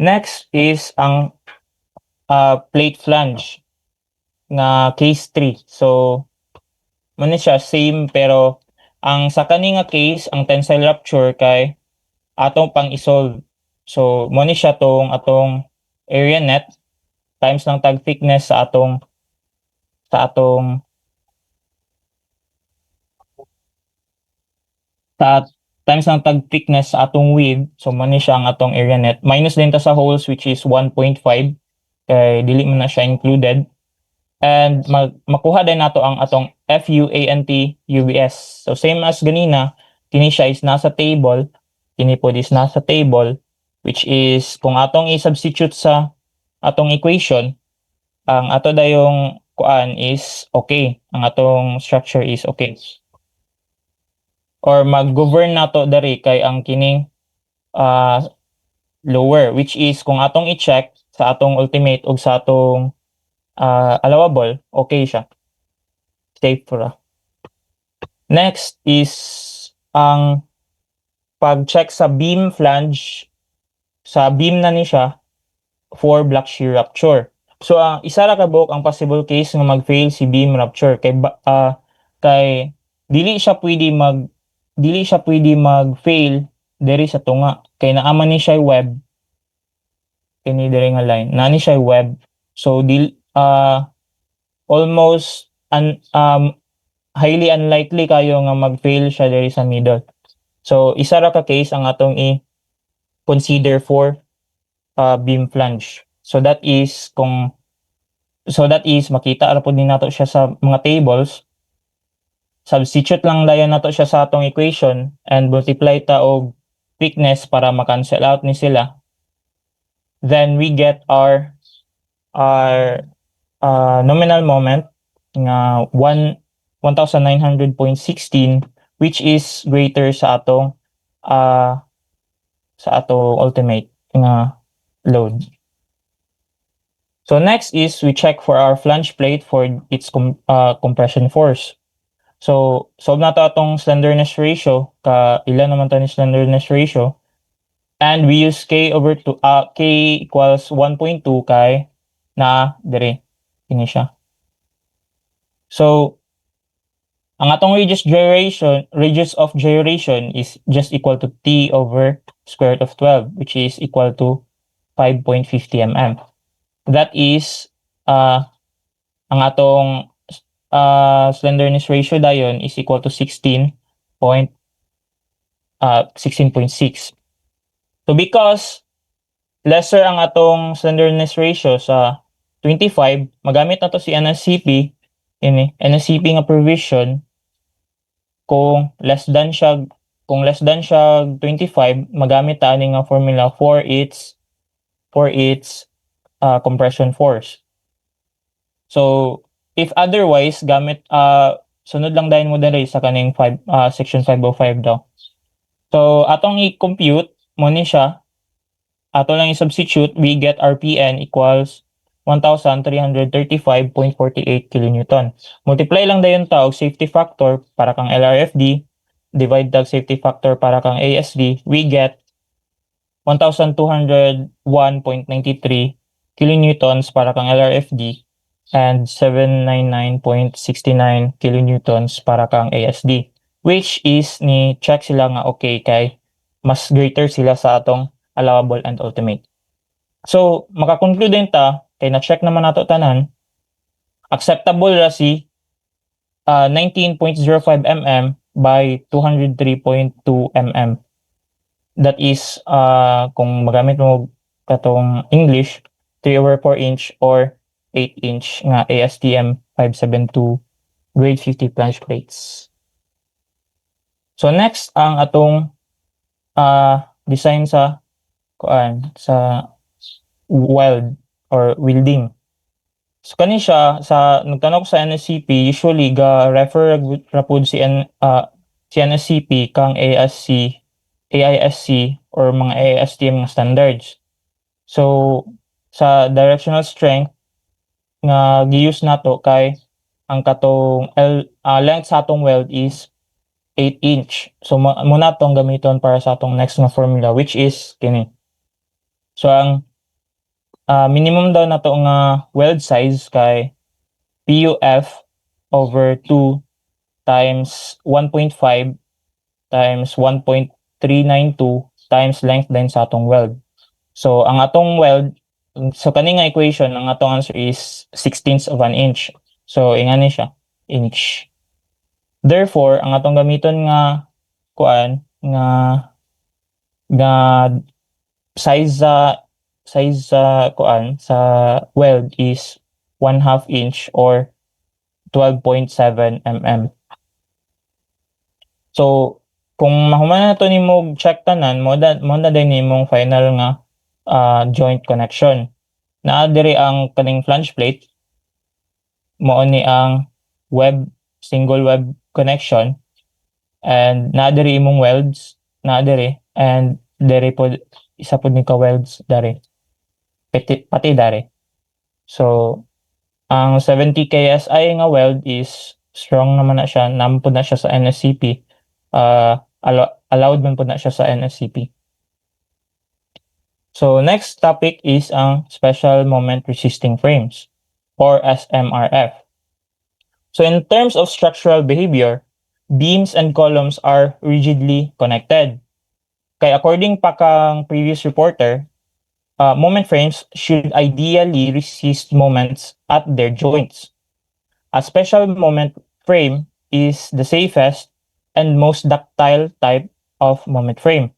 Next is ang plate flange nga case 3. So man siya same, pero ang sa kani nga case ang tensile rupture kay atong pang isolve. So mo ni siya atong area net times ng tag thickness sa atong times ng tag thickness sa atong width. So mo ni siya ang atong area net minus din ta sa holes, which is 1.5 kay dili man na siya included. And makuha din nato ang atong FUANT UBS. So same as ganina, kini siya is nasa table, kini po is nasa table, which is kung atong i-substitute sa atong equation, ang ato dayong kuan is okay. Ang atong structure is okay. Or mag-govern nato dari kay ang kining lower, which is kung atong i-check sa atong ultimate ug sa atong allowable, okay siya. Safe ra. Next is ang pag-check sa beam flange, sa beam na ni siya for block shear rupture. So isa ra ka buok ang possible case nga mag-fail si beam rupture kay dili siya pwede mag-fail diri sa tunga kay naaman ni siya web kini diri nga line ni siya web. So almost highly unlikely kayo nga mag-fail siya diri sa middle. So isa ra ka case ang atong i-consider for beam flange. So that is makita ra pud ni nato siya sa mga tables. Substitute lang dayon nato siya sa atong equation and multiply ta og thickness para ma-cancel out ni sila. Then we get our nominal moment nga 1900.16, which is greater sa atong ultimate nga load. So next is we check for our flange plate for its compression force. So solve nato atong slenderness ratio, ilan naman to ni slenderness ratio, and we use k equals 1.2 kay na dire kini siya. So ang atong radius of gyration is just equal to t over square root of 12, which is equal to 5.50 mm. That is ang atong slenderness ratio dayon is equal to 16.6. So because lesser ang atong slenderness ratio sa 25, magamit na to si NSCP nga provision. Kung less than siya 25, magamit ta ani nga formula for its compression force. So if otherwise sunod lang dahil mo dali sa kaning section 505 daw. So atong i-compute mo ni siya, ato lang i-substitute, we get RPN equals 1,335.48 kilonewton. Multiply lang dayon ta og safety factor para kang LRFD, divide tag safety factor para kang ASD, we get 1,201.93 kilonewtons para kang LRFD and 799.69 kilonewtons para kang ASD, which is ni check sila nga okay kay mas greater sila sa atong allowable and ultimate. So makakonclude din ta kay na-check naman nato tanan, acceptable ra si 19.05 mm by 203.2 mm. That is kung magamit mo katong English, 3/4 inch or 8 inch nga ASTM 572 grade 50 plunge plates. So next ang atong design sa weld or welding. So kani siya sa nagtanong sa NSCP, usually ga refer ra pud si NSCP kang AISC or mga AISTM nga standards. So sa directional strength nga gi-use nato kay ang katong length sa atong weld is 8 inch. So muna tong gamiton para sa atong next nga formula, which is kini. So ang minimum daw nato nga weld size kay PUF over 2 times 1.5 times 1.392 times length din sa atong weld. So ang atong weld, so kani nga equation, ang atong answer is 1/16 of an inch. So ingani siya, inch. Therefore, ang atong gamiton nga size sa weld is 1/2 inch or 12.7 mm. So kung mahuman na to nimo check tanan, mo na din nimong final nga joint connection. Naa diri ang kaning flange plate, mao ni ang single web connection, and naa diri imong welds, naa diri, and diri pod isa pod ni ka welds dari. Pati dari. So ang 70 KSI nga weld is strong naman na siya, naman po na siya sa NSCP. Allowed man po na siya sa NSCP. So next topic is ang special moment resisting frames or SMRF. So in terms of structural behavior, beams and columns are rigidly connected. Kaya according pa kang previous reporter, moment frames should ideally resist moments at their joints. A special moment frame is the safest and most ductile type of moment frame.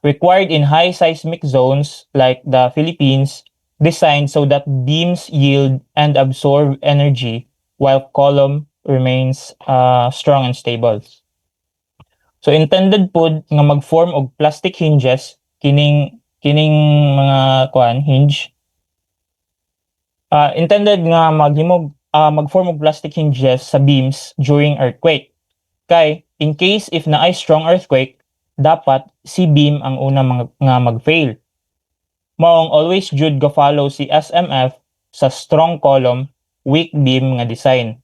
Required in high seismic zones like the Philippines, designed so that beams yield and absorb energy while column remains strong and stable. So intended pod nga mag-form og plastic hinges kining mga hinge. Intended nga mag-form og plastic hinges sa beams during earthquake. Kay in case if naay strong earthquake, dapat si beam ang una nga mag-fail. Maong always jud go follow si SMF sa strong column, weak beam nga design.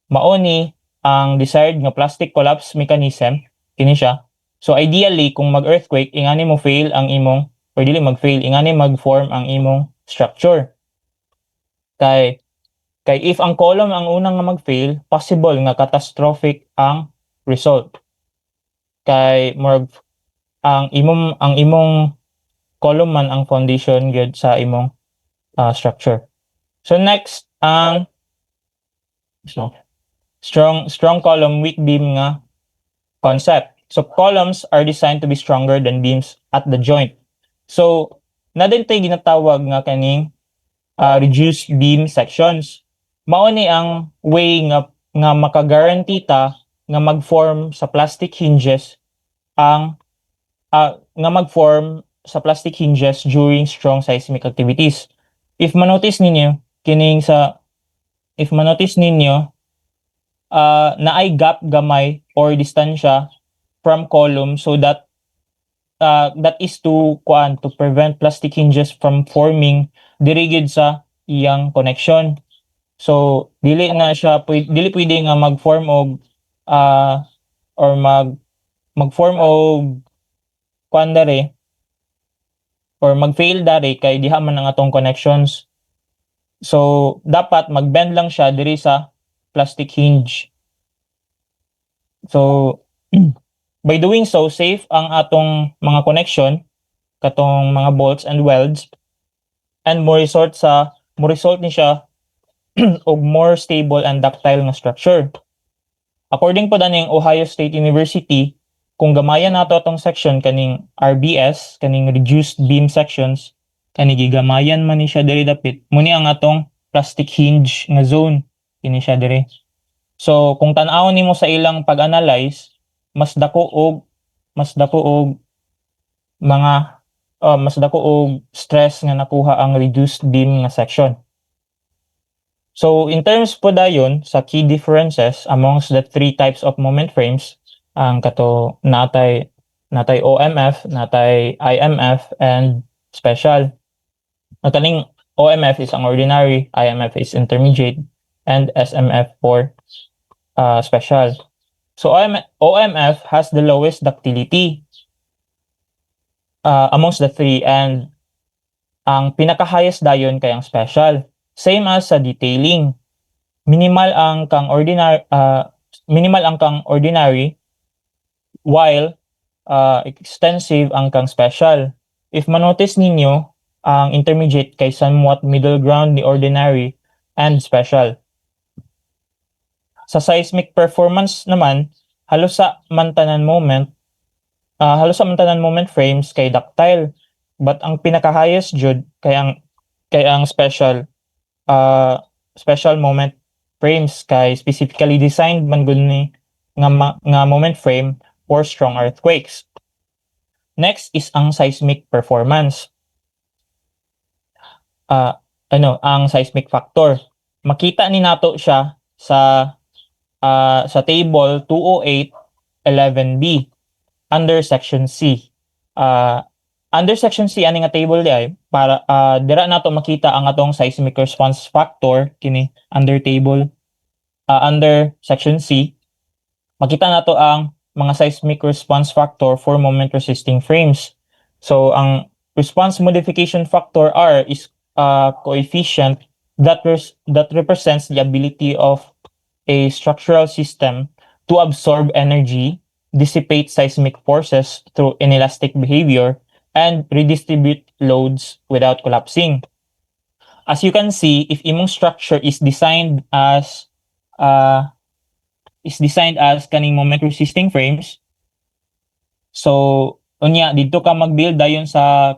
Mao ni ang desired nga plastic collapse mechanism, kini siya. So ideally kung mag-earthquake, ingani mo fail ang imong, or dili mag-fail, ingani mag-form ang imong structure. Kay if ang column ang unang nga mag-fail, possible nga catastrophic ang result. Kay ang imong column man ang foundation gyud sa imong structure. So next ang strong column, weak beam nga concept. So columns are designed to be stronger than beams at the joint. So na din tay ginatawag nga kaning reduced beam sections. Mao ni ang way nga maka-guarantee ta nga mag-form sa plastic hinges during strong seismic activities. If manotice ninyo naay gap gamay or distansya from column, so that that is to prevent plastic hinges from forming diri gyud sa iyang connection. So dili pwede nga mag-form og or mag-form og dere or mag-fail dere kay diha man ang atong connections. So dapat mag-bend lang siya diri sa plastic hinge. So by doing so, safe ang atong mga connection katong mga bolts and welds, and mo result ni siya og more stable and ductile nga structure. According po daning Ohio State University, kung gamayan nato atong section kaning RBS, kaning reduced beam sections, kani gigamayan man ni siya diri dapit, muni ang atong plastic hinge nga zone kini siya diri. So kung tan-awon nimo sa ilang pag-analyze, mas dako og stress nga nakuha ang reduced beam nga section. So in terms po dayon sa key differences amongst the three types of moment frames, ang kato natay OMF, natay IMF, and special. Ang kaning OMF is ang ordinary, IMF is intermediate, and SMF for special. So OMF has the lowest ductility amongst the three, and ang pinaka-highest dayon kay ang special. Same as sa detailing. Minimal ang kang ordinary while extensive ang kang special. If manotice ninyo, ang intermediate kay somewhat middle ground ni ordinary and special. Sa seismic performance naman, halos sa mantanan moment frames kay ductile, but ang pinaka-highest jud kay ang special moment frames kay specifically designed man gud ni nga moment frame for strong earthquakes. Next is ang seismic performance. Ang seismic factor. Makita ni nato siya sa table 208.11b under section C. Under section C ani nga table di ay para dira nato makita ang atong seismic response factor kini under section C. Makita nato ang mga seismic response factor for moment resisting frames. So ang response modification factor R is a coefficient that represents the ability of a structural system to absorb energy, dissipate seismic forces through inelastic behavior, and redistribute loads without collapsing. As you can see, if imong structure is designed as kaning moment resisting frames, so unya dito ka mag-build dayon sa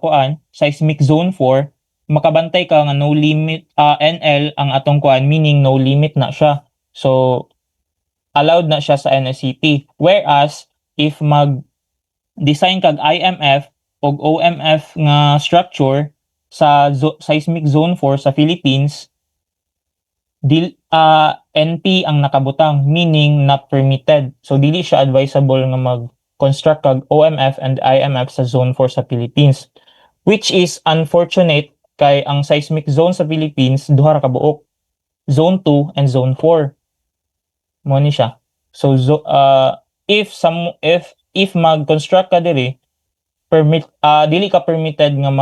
seismic zone 4, makabantay ka nga no limit NL ang atong meaning no limit na siya. So allowed na siya sa NSCP. Whereas if mag-design kag IMF o OMF nga structure sa seismic zone 4 sa Philippines, NP ang nakabutang, meaning not permitted. So dili siya advisable nga mag-construct kag OMF and IMF sa zone 4 sa Philippines, which is unfortunate kay ang seismic zone sa Philippines duha ra ka buok, zone 2 and zone 4. Mo ni siya. So if mag-construct ka diri, dili ka permitted nga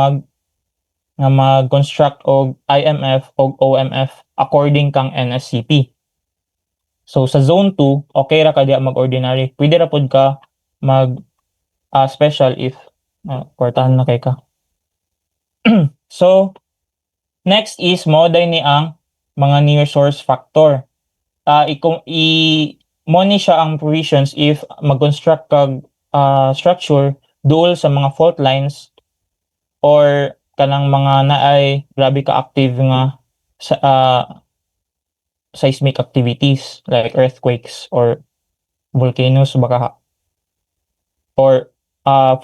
mag-construct og IMF og OMF according kang NSCP. So sa zone 2, okay ra ka diya mag-ordinary. Pwede ra pod ka mag special if kwartahan na kay ka. So next is moday ni ang mga near source factor. Mo ni siya ang provisions if mag-construct kag structure duol sa mga fault lines or kanang mga naay grabe ka active nga seismic activities like earthquakes or volcanoes baka or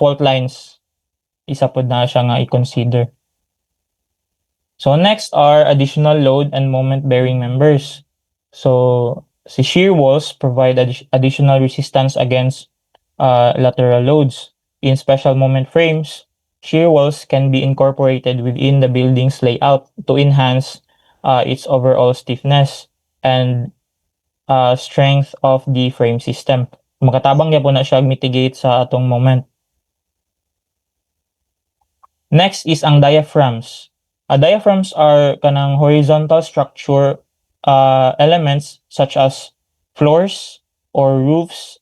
fault lines, isa pod na siya nga i-consider. So next are additional load and moment bearing members. So si shear walls provide additional resistance against lateral loads. In special moment frames, shear walls can be incorporated within the building's layout to enhance its overall stiffness and strength of the frame system. Makatabang niya po na siya mitigate sa atong moment. Next is ang diaphragms. Diaphragms are kanang horizontal structure elements such as floors or roofs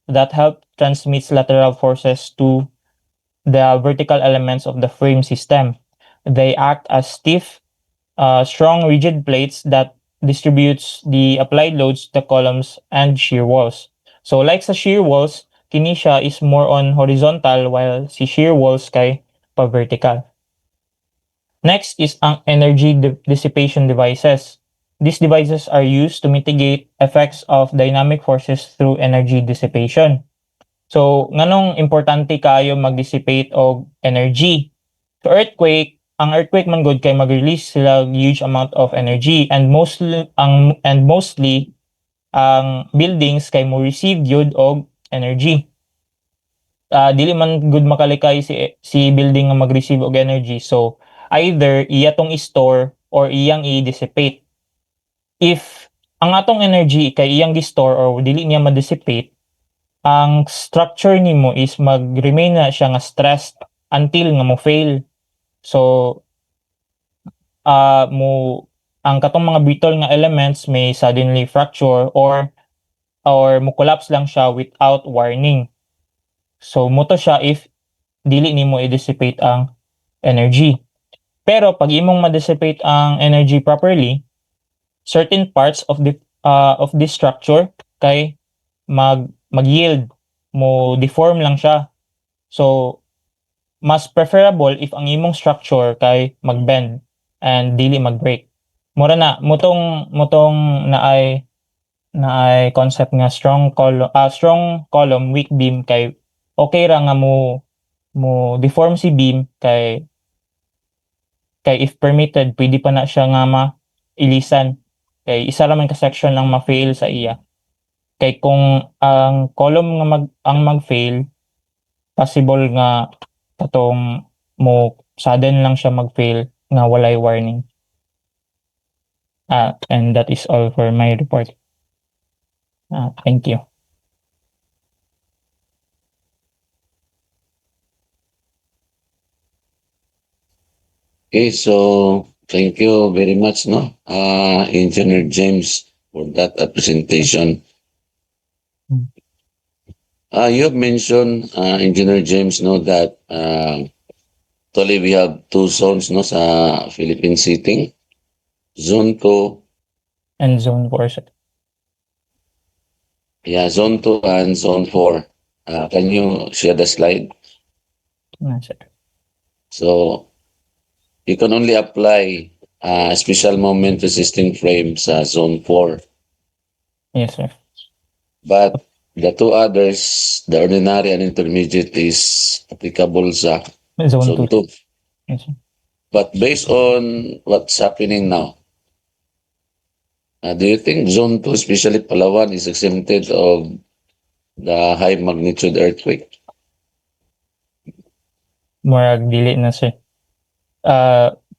that help transmit lateral forces to the vertical elements of the frame system. They act as stiff, strong rigid plates that distributes the applied loads to the columns and shear walls. So like sa shear walls, kini siya is more on horizontal while si shear walls kay pa-vertical. Next is ang energy dissipation devices. These devices are used to mitigate effects of dynamic forces through energy dissipation. So, nganong importante kayo mag-dissipate og energy? So, ang earthquake man good kay mag-release sila huge amount of energy and mostly ang buildings kay mo receive yun og energy. Dili man good makalikay si building nga mag-receive og energy. So, either iya tong i-store or iyang i-dissipate. If ang atong energy kay iyang gi-store or dili niya ma-dissipate, ang structure nimo is mag-remain na siya nga stressed until nga mo fail. So, ang katong mga brittle nga elements may suddenly fracture or mo collapse lang siya without warning. So, muto siya if dili nimo i-dissipate ang energy. Pero pag imong ma-dissipate ang energy properly, certain parts of this structure kay mag-yield, mo deform lang siya. So, mas preferable if ang imong structure kay mag-bend and dili mag-break. Mura na mutong naay concept nga strong column weak beam kay okay ra nga mo deform si beam kay if permitted pwede pa na siya nga ilisan kay isa ra man ka section lang ma-fail sa iya. Kay kung ang column nga mag-fail, possible nga katong mo sudden lang siya mag-fail nga walay warning. And that is all for my report. Thank you. Okay, so thank you very much, no, Engineer James, for that presentation. You have mentioned, Engineer James, no, that actually we have two zones, no, sa Philippine seating, Zone 2. And Zone 4, sir. Yeah, Zone 2 and Zone 4. Can you share the slide? Sir. So, you can only apply special moment resisting frame sa Zone 4. Yes, sir. But the two others, the ordinary and intermediate, is applicable sa Zone 2. 2. Yes, sir. But based on what's happening now, do you think Zone 2, especially Palawan, is exempted of the high magnitude earthquake? Murag dili na, sir.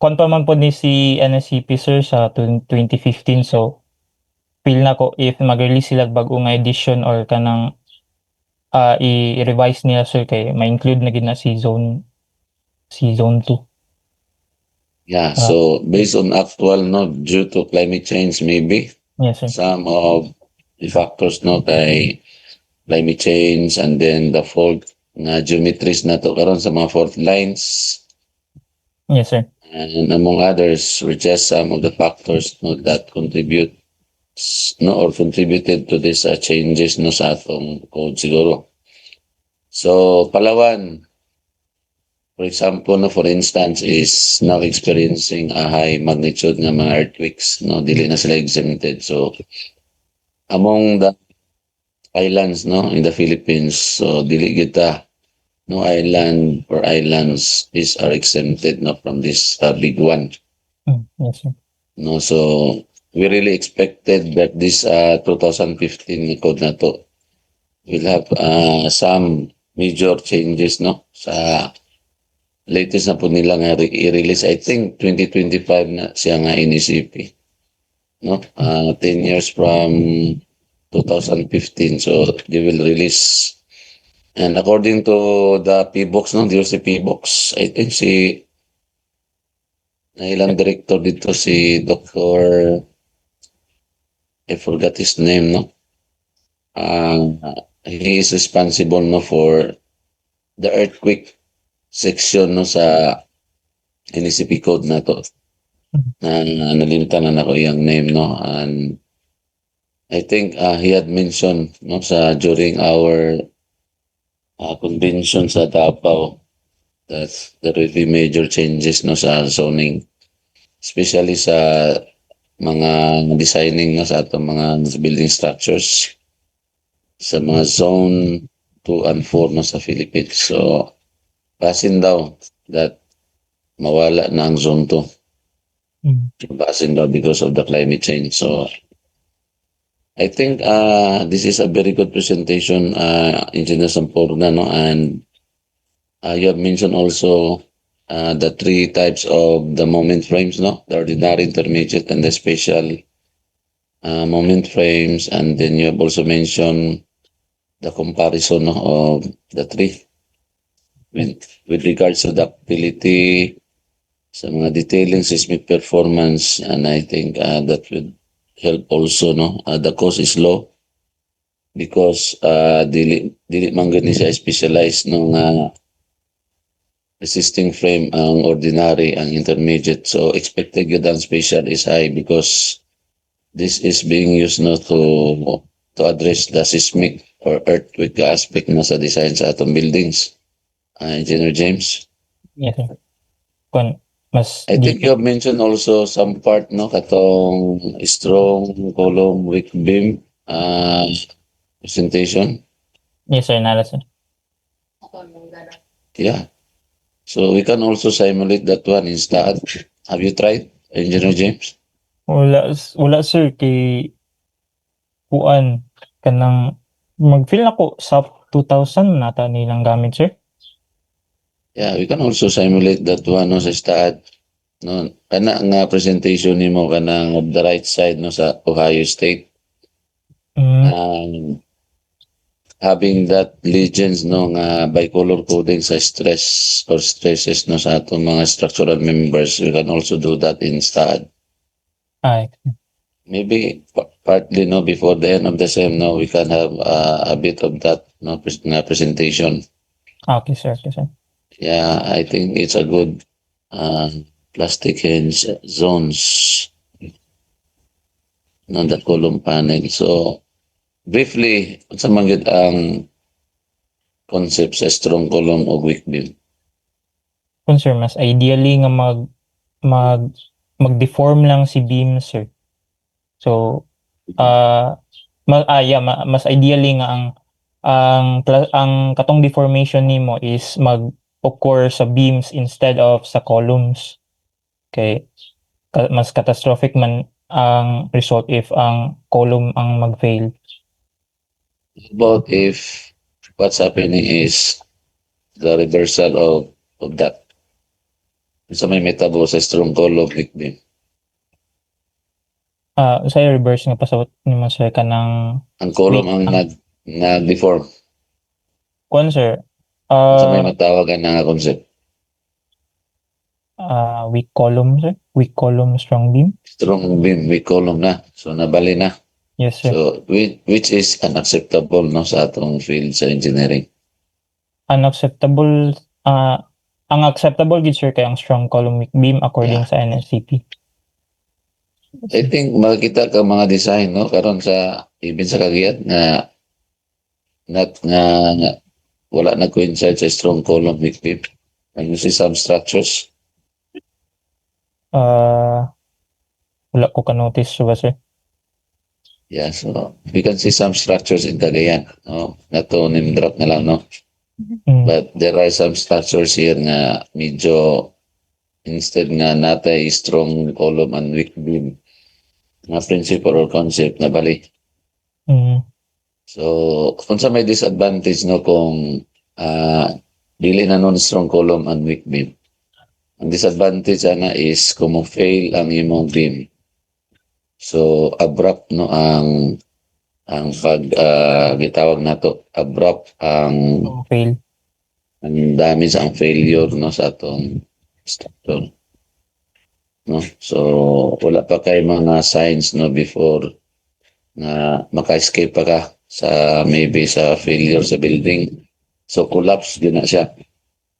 Konto man po ni si NSCP, sir, sa 2015. So, feel na ko if mag-release sila bago nga edition or kanang i-revise nila, sir, kay ma-include na gid na si Zone 2. Yeah, so based on actual, no, due to climate change, maybe Yes, sir. some of the factors, no, kay climate change and then the fault na geometries na to karon sa mga fault lines, Yes, sir. and among others were just some of the factors, no, that contribute, no, or contributed to this changes, no, sa atong code siguro. So Palawan, for example, no, for instance, is now experiencing a high magnitude ng mga earthquakes, no, dili na sila exempted. So among the islands, no, in the Philippines, so dili kita, no, island or islands are exempted, no, from this big one. Yes, sir. No, so we really expected that this 2015 code na to will have some major changes, no, sa latest na po nila nga i-release. I think 2025 na siya nga inisip, no, 10 years from 2015, so they will release. And according to the PBOX, no, there's a PBOX, I think na ilang director dito, si Dr. I forgot his name, no. He is responsible, no, for the earthquake section, no, sa NECP code na to. Nalimtanan ako yung name, no, and I think he had mentioned, no, during our convention sa Davao, that there will be major changes, no, sa zoning, especially sa mga designing, no, sa atong mga building structures sa mga zone 2 and 4, no, sa Philippines. So basin daw that mawala na ang zone 2. Basin daw because of the climate change. So I think this is a very good presentation, Engineer Samporna, no, and you have mentioned also the 3 types of the moment frames, no, the ordinary, intermediate, and the special moment frames, and then you have also mentioned the comparison, no, of the 3 with regards to the ductility, sa mga detailing, seismic performance, and I think that would help also, no. The cost is low because dili man gani siya specialized nung resisting frame ang ordinary, ang intermediate. So expected yun ang special is high because this is being used, no, to address the seismic or earthquake aspect na sa design sa atong buildings. Engineer James? Yes, sir. Mas I think you have mentioned also some part, no, katong strong column, weak beam presentation. Yes, sir, nara, sir. Yeah. So we can also simulate that one instead. Have you tried, Engineer James? Wala sir, kay kuan kanang mag-feel ako sa 2000 nata nilang gamit, sir. Yeah, we can also simulate that one, no, sa stud. No, kana nga presentation nimo kanang of the right side, no, sa Ohio State. Having that legends, no, nga bicolor coding sa stress or stresses, no, sa atong mga structural members, we can also do that in stud. Ay, Maybe partly, no, before the end of the sem, no, we can have a bit of that, no, presentation. okay, sir. Okay, sir. Yeah, I think it's a good plastic hinge zones on the column panel. So briefly, sa mangyud ang concept sa strong column o weak beam? Kung sir, mas ideally nga mag-deform lang si beam, sir. So, mas ideally nga ang katong deformation nimo is mag-occur sa beams instead of sa columns. Okay. Mas catastrophic man ang result if ang column ang mag-fail. About if what's happening is the reversal of that. So may metabo sa strong column, weak beam. Sa reverse nga pasabot nimo sir kanang Ang column ang nag-deform. kuan sir. So may matawagan na nga concept. Weak column, sir. Weak column, strong beam. Strong beam, weak column na. So nabali na. Yes, sir. So which is unacceptable, no, sa atong field sa engineering. Unacceptable. Ang acceptable gid sir kay ang strong column weak beam according sa NSCP. I think makikita ka mga design, no, karon sa even sa Cagayan nga wala na coincide sa strong column weak beam. And you see some structures. Wala ko ka-notice ba, sir? Yeah, so we can see some structures in Cagayan, no? Not to name drop na lang, no? But there are some structures here nga medyo instead nga natay strong column and weak beam, nga principle or concept na bali. Mm. So, kung sa may disadvantage no kung dili na nun strong column and weak beam. Ang disadvantage ana is kung mo-fail ang imong beam. So, abrupt no ang pag gitawag nato abrupt ang So, fail. damage ang failure no sa atong structure. No? So, wala pa kay mga signs no before na maka-escape pa ka sa maybe sa failure sa building. So, collapse din na siya.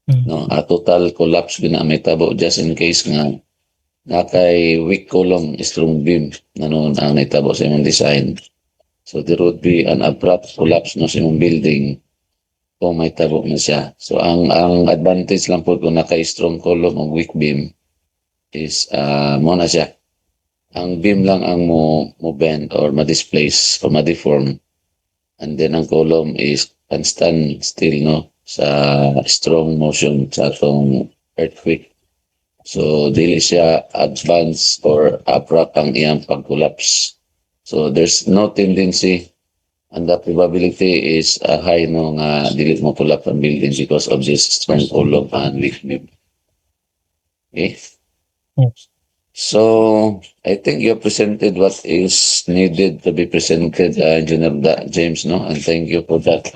Mm. No? Total collapse din na may tabo just in case nga na kay weak column, strong beam na noon ang naitabo sa imong design. So, there would be an abrupt collapse no sa imong building kung may tabo na siya. So, ang advantage lang po kung naka-strong column o weak beam is mo na siya. Ang beam lang ang mo bend or ma-displace or ma-deform. And then ang column is can stand still no sa strong motion sa atong earthquake. So dili siya advanced or abrupt ang iyang pag-collapse. So there's no tendency and the probability is high no nga dili mo collapse ang building because of this strong column and weak beam. Okay? Yes. So, I think you presented what is needed to be presented, Engineer James, no? And thank you for that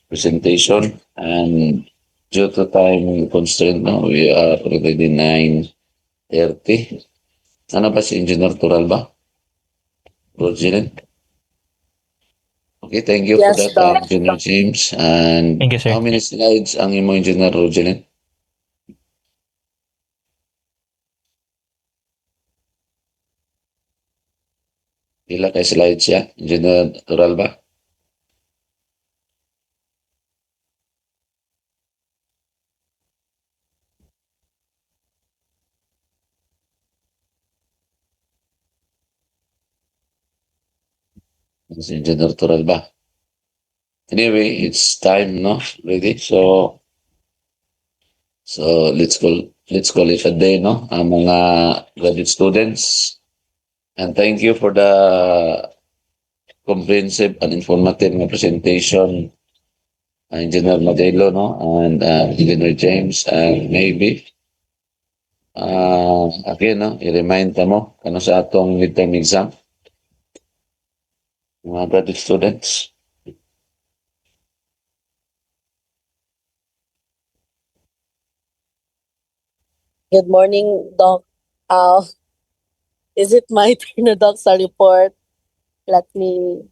presentation. And due to time constraint, no, we are already 9:30. Ano ba si Engineer Turalba? Rogelin? Okay, thank you for Yes, that, Doc. Engineer James. And Thank you, sir. how many slides ang imo, Engineer Rogelin? Pila kay slides siya, Engineer Turalba? Si Engineer Turalba. Anyway, it's time, no? Ready? So let's call it a day, no? Ang mga graduate students. And thank you for the comprehensive and informative na presentation, Engineer Modelo, no? And Engineer James, and maybe again, no? I-remind ta mo kano sa atong midterm exam, mga graduate students. Good morning, Doc. Is it my turn na, Doc, sa report? Let me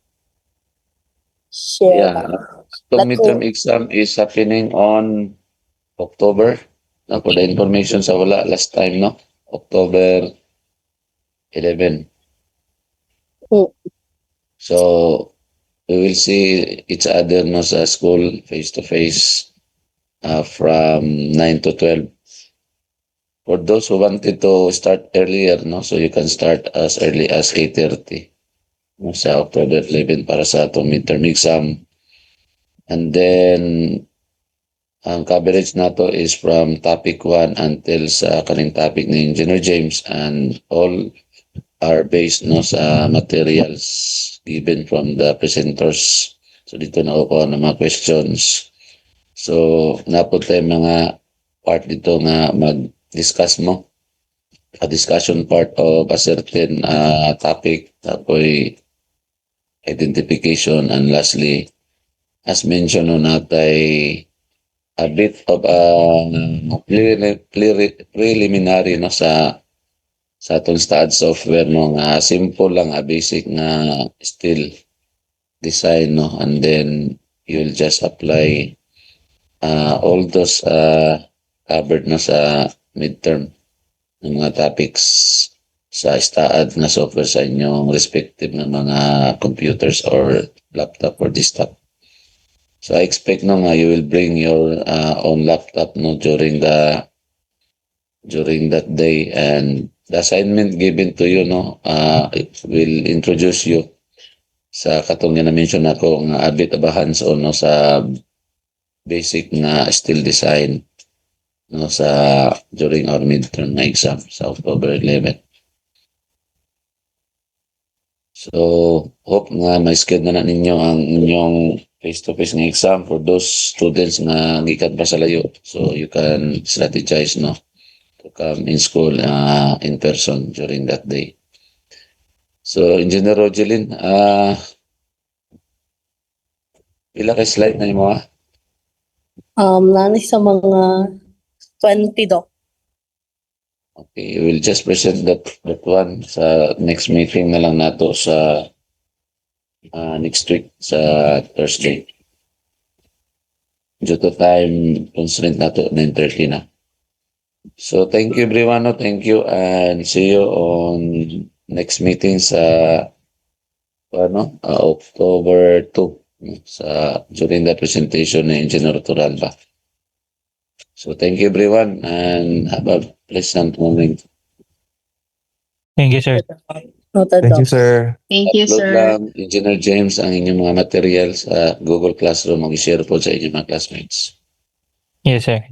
share. Yeah, the midterm exam is happening on October. No, for the information sa wala last time, no? October 11. Hmm. So we will see each other no sa school face to face from 9 to 12. For those who wanted to start earlier, no, so you can start as early as 8:30 no, sa October 11 para sa atong midterm exam. And then ang coverage nato is from topic 1 until sa kaning topic ni Engineer James, and all are based no sa materials given from the presenters. So dito na ako ng mga questions. So napod tayo mga part dito nga mag-discuss mo. A discussion part of a certain topic, tapoy identification, and lastly, as mentioned no natay a bit of preliminary no sa atong STAAD software no nga simple lang basic nga still design no, and then you'll just apply all those covered na sa midterm ng mga topics sa STAAD na software sa inyong respective na mga computers or laptop or desktop. So I expect no nga you will bring your own laptop no during that day, and the assignment given to you no it will introduce you sa katong nga na-mention ako nga a bit of a hands-on no sa basic na steel design no sa during our midterm na exam sa October 11. So, hope nga may schedule na ninyo ang inyong face-to-face ng exam for those students na gikan pa sa layo. So, you can strategize, no, to come in school in person during that day. So, Engineer Rogelin, pila kay slide na mo, Nani sa mga 20 do. Okay, we'll just present that one sa next meeting na lang nato sa next week sa Thursday. Due to time constraint nato 9:30 na. So thank you everyone, no? Thank you and see you on next meeting sa October 2 sa during the presentation ni Engineer Turalba. So thank you everyone and have a pleasant morning. Thank you, sir. Noted Thank do. you, sir. Thank you, Upload sir. lang, Engineer James, ang inyong mga materials sa Google Classroom. Mag-share po sa inyong mga classmates. Yes, sir.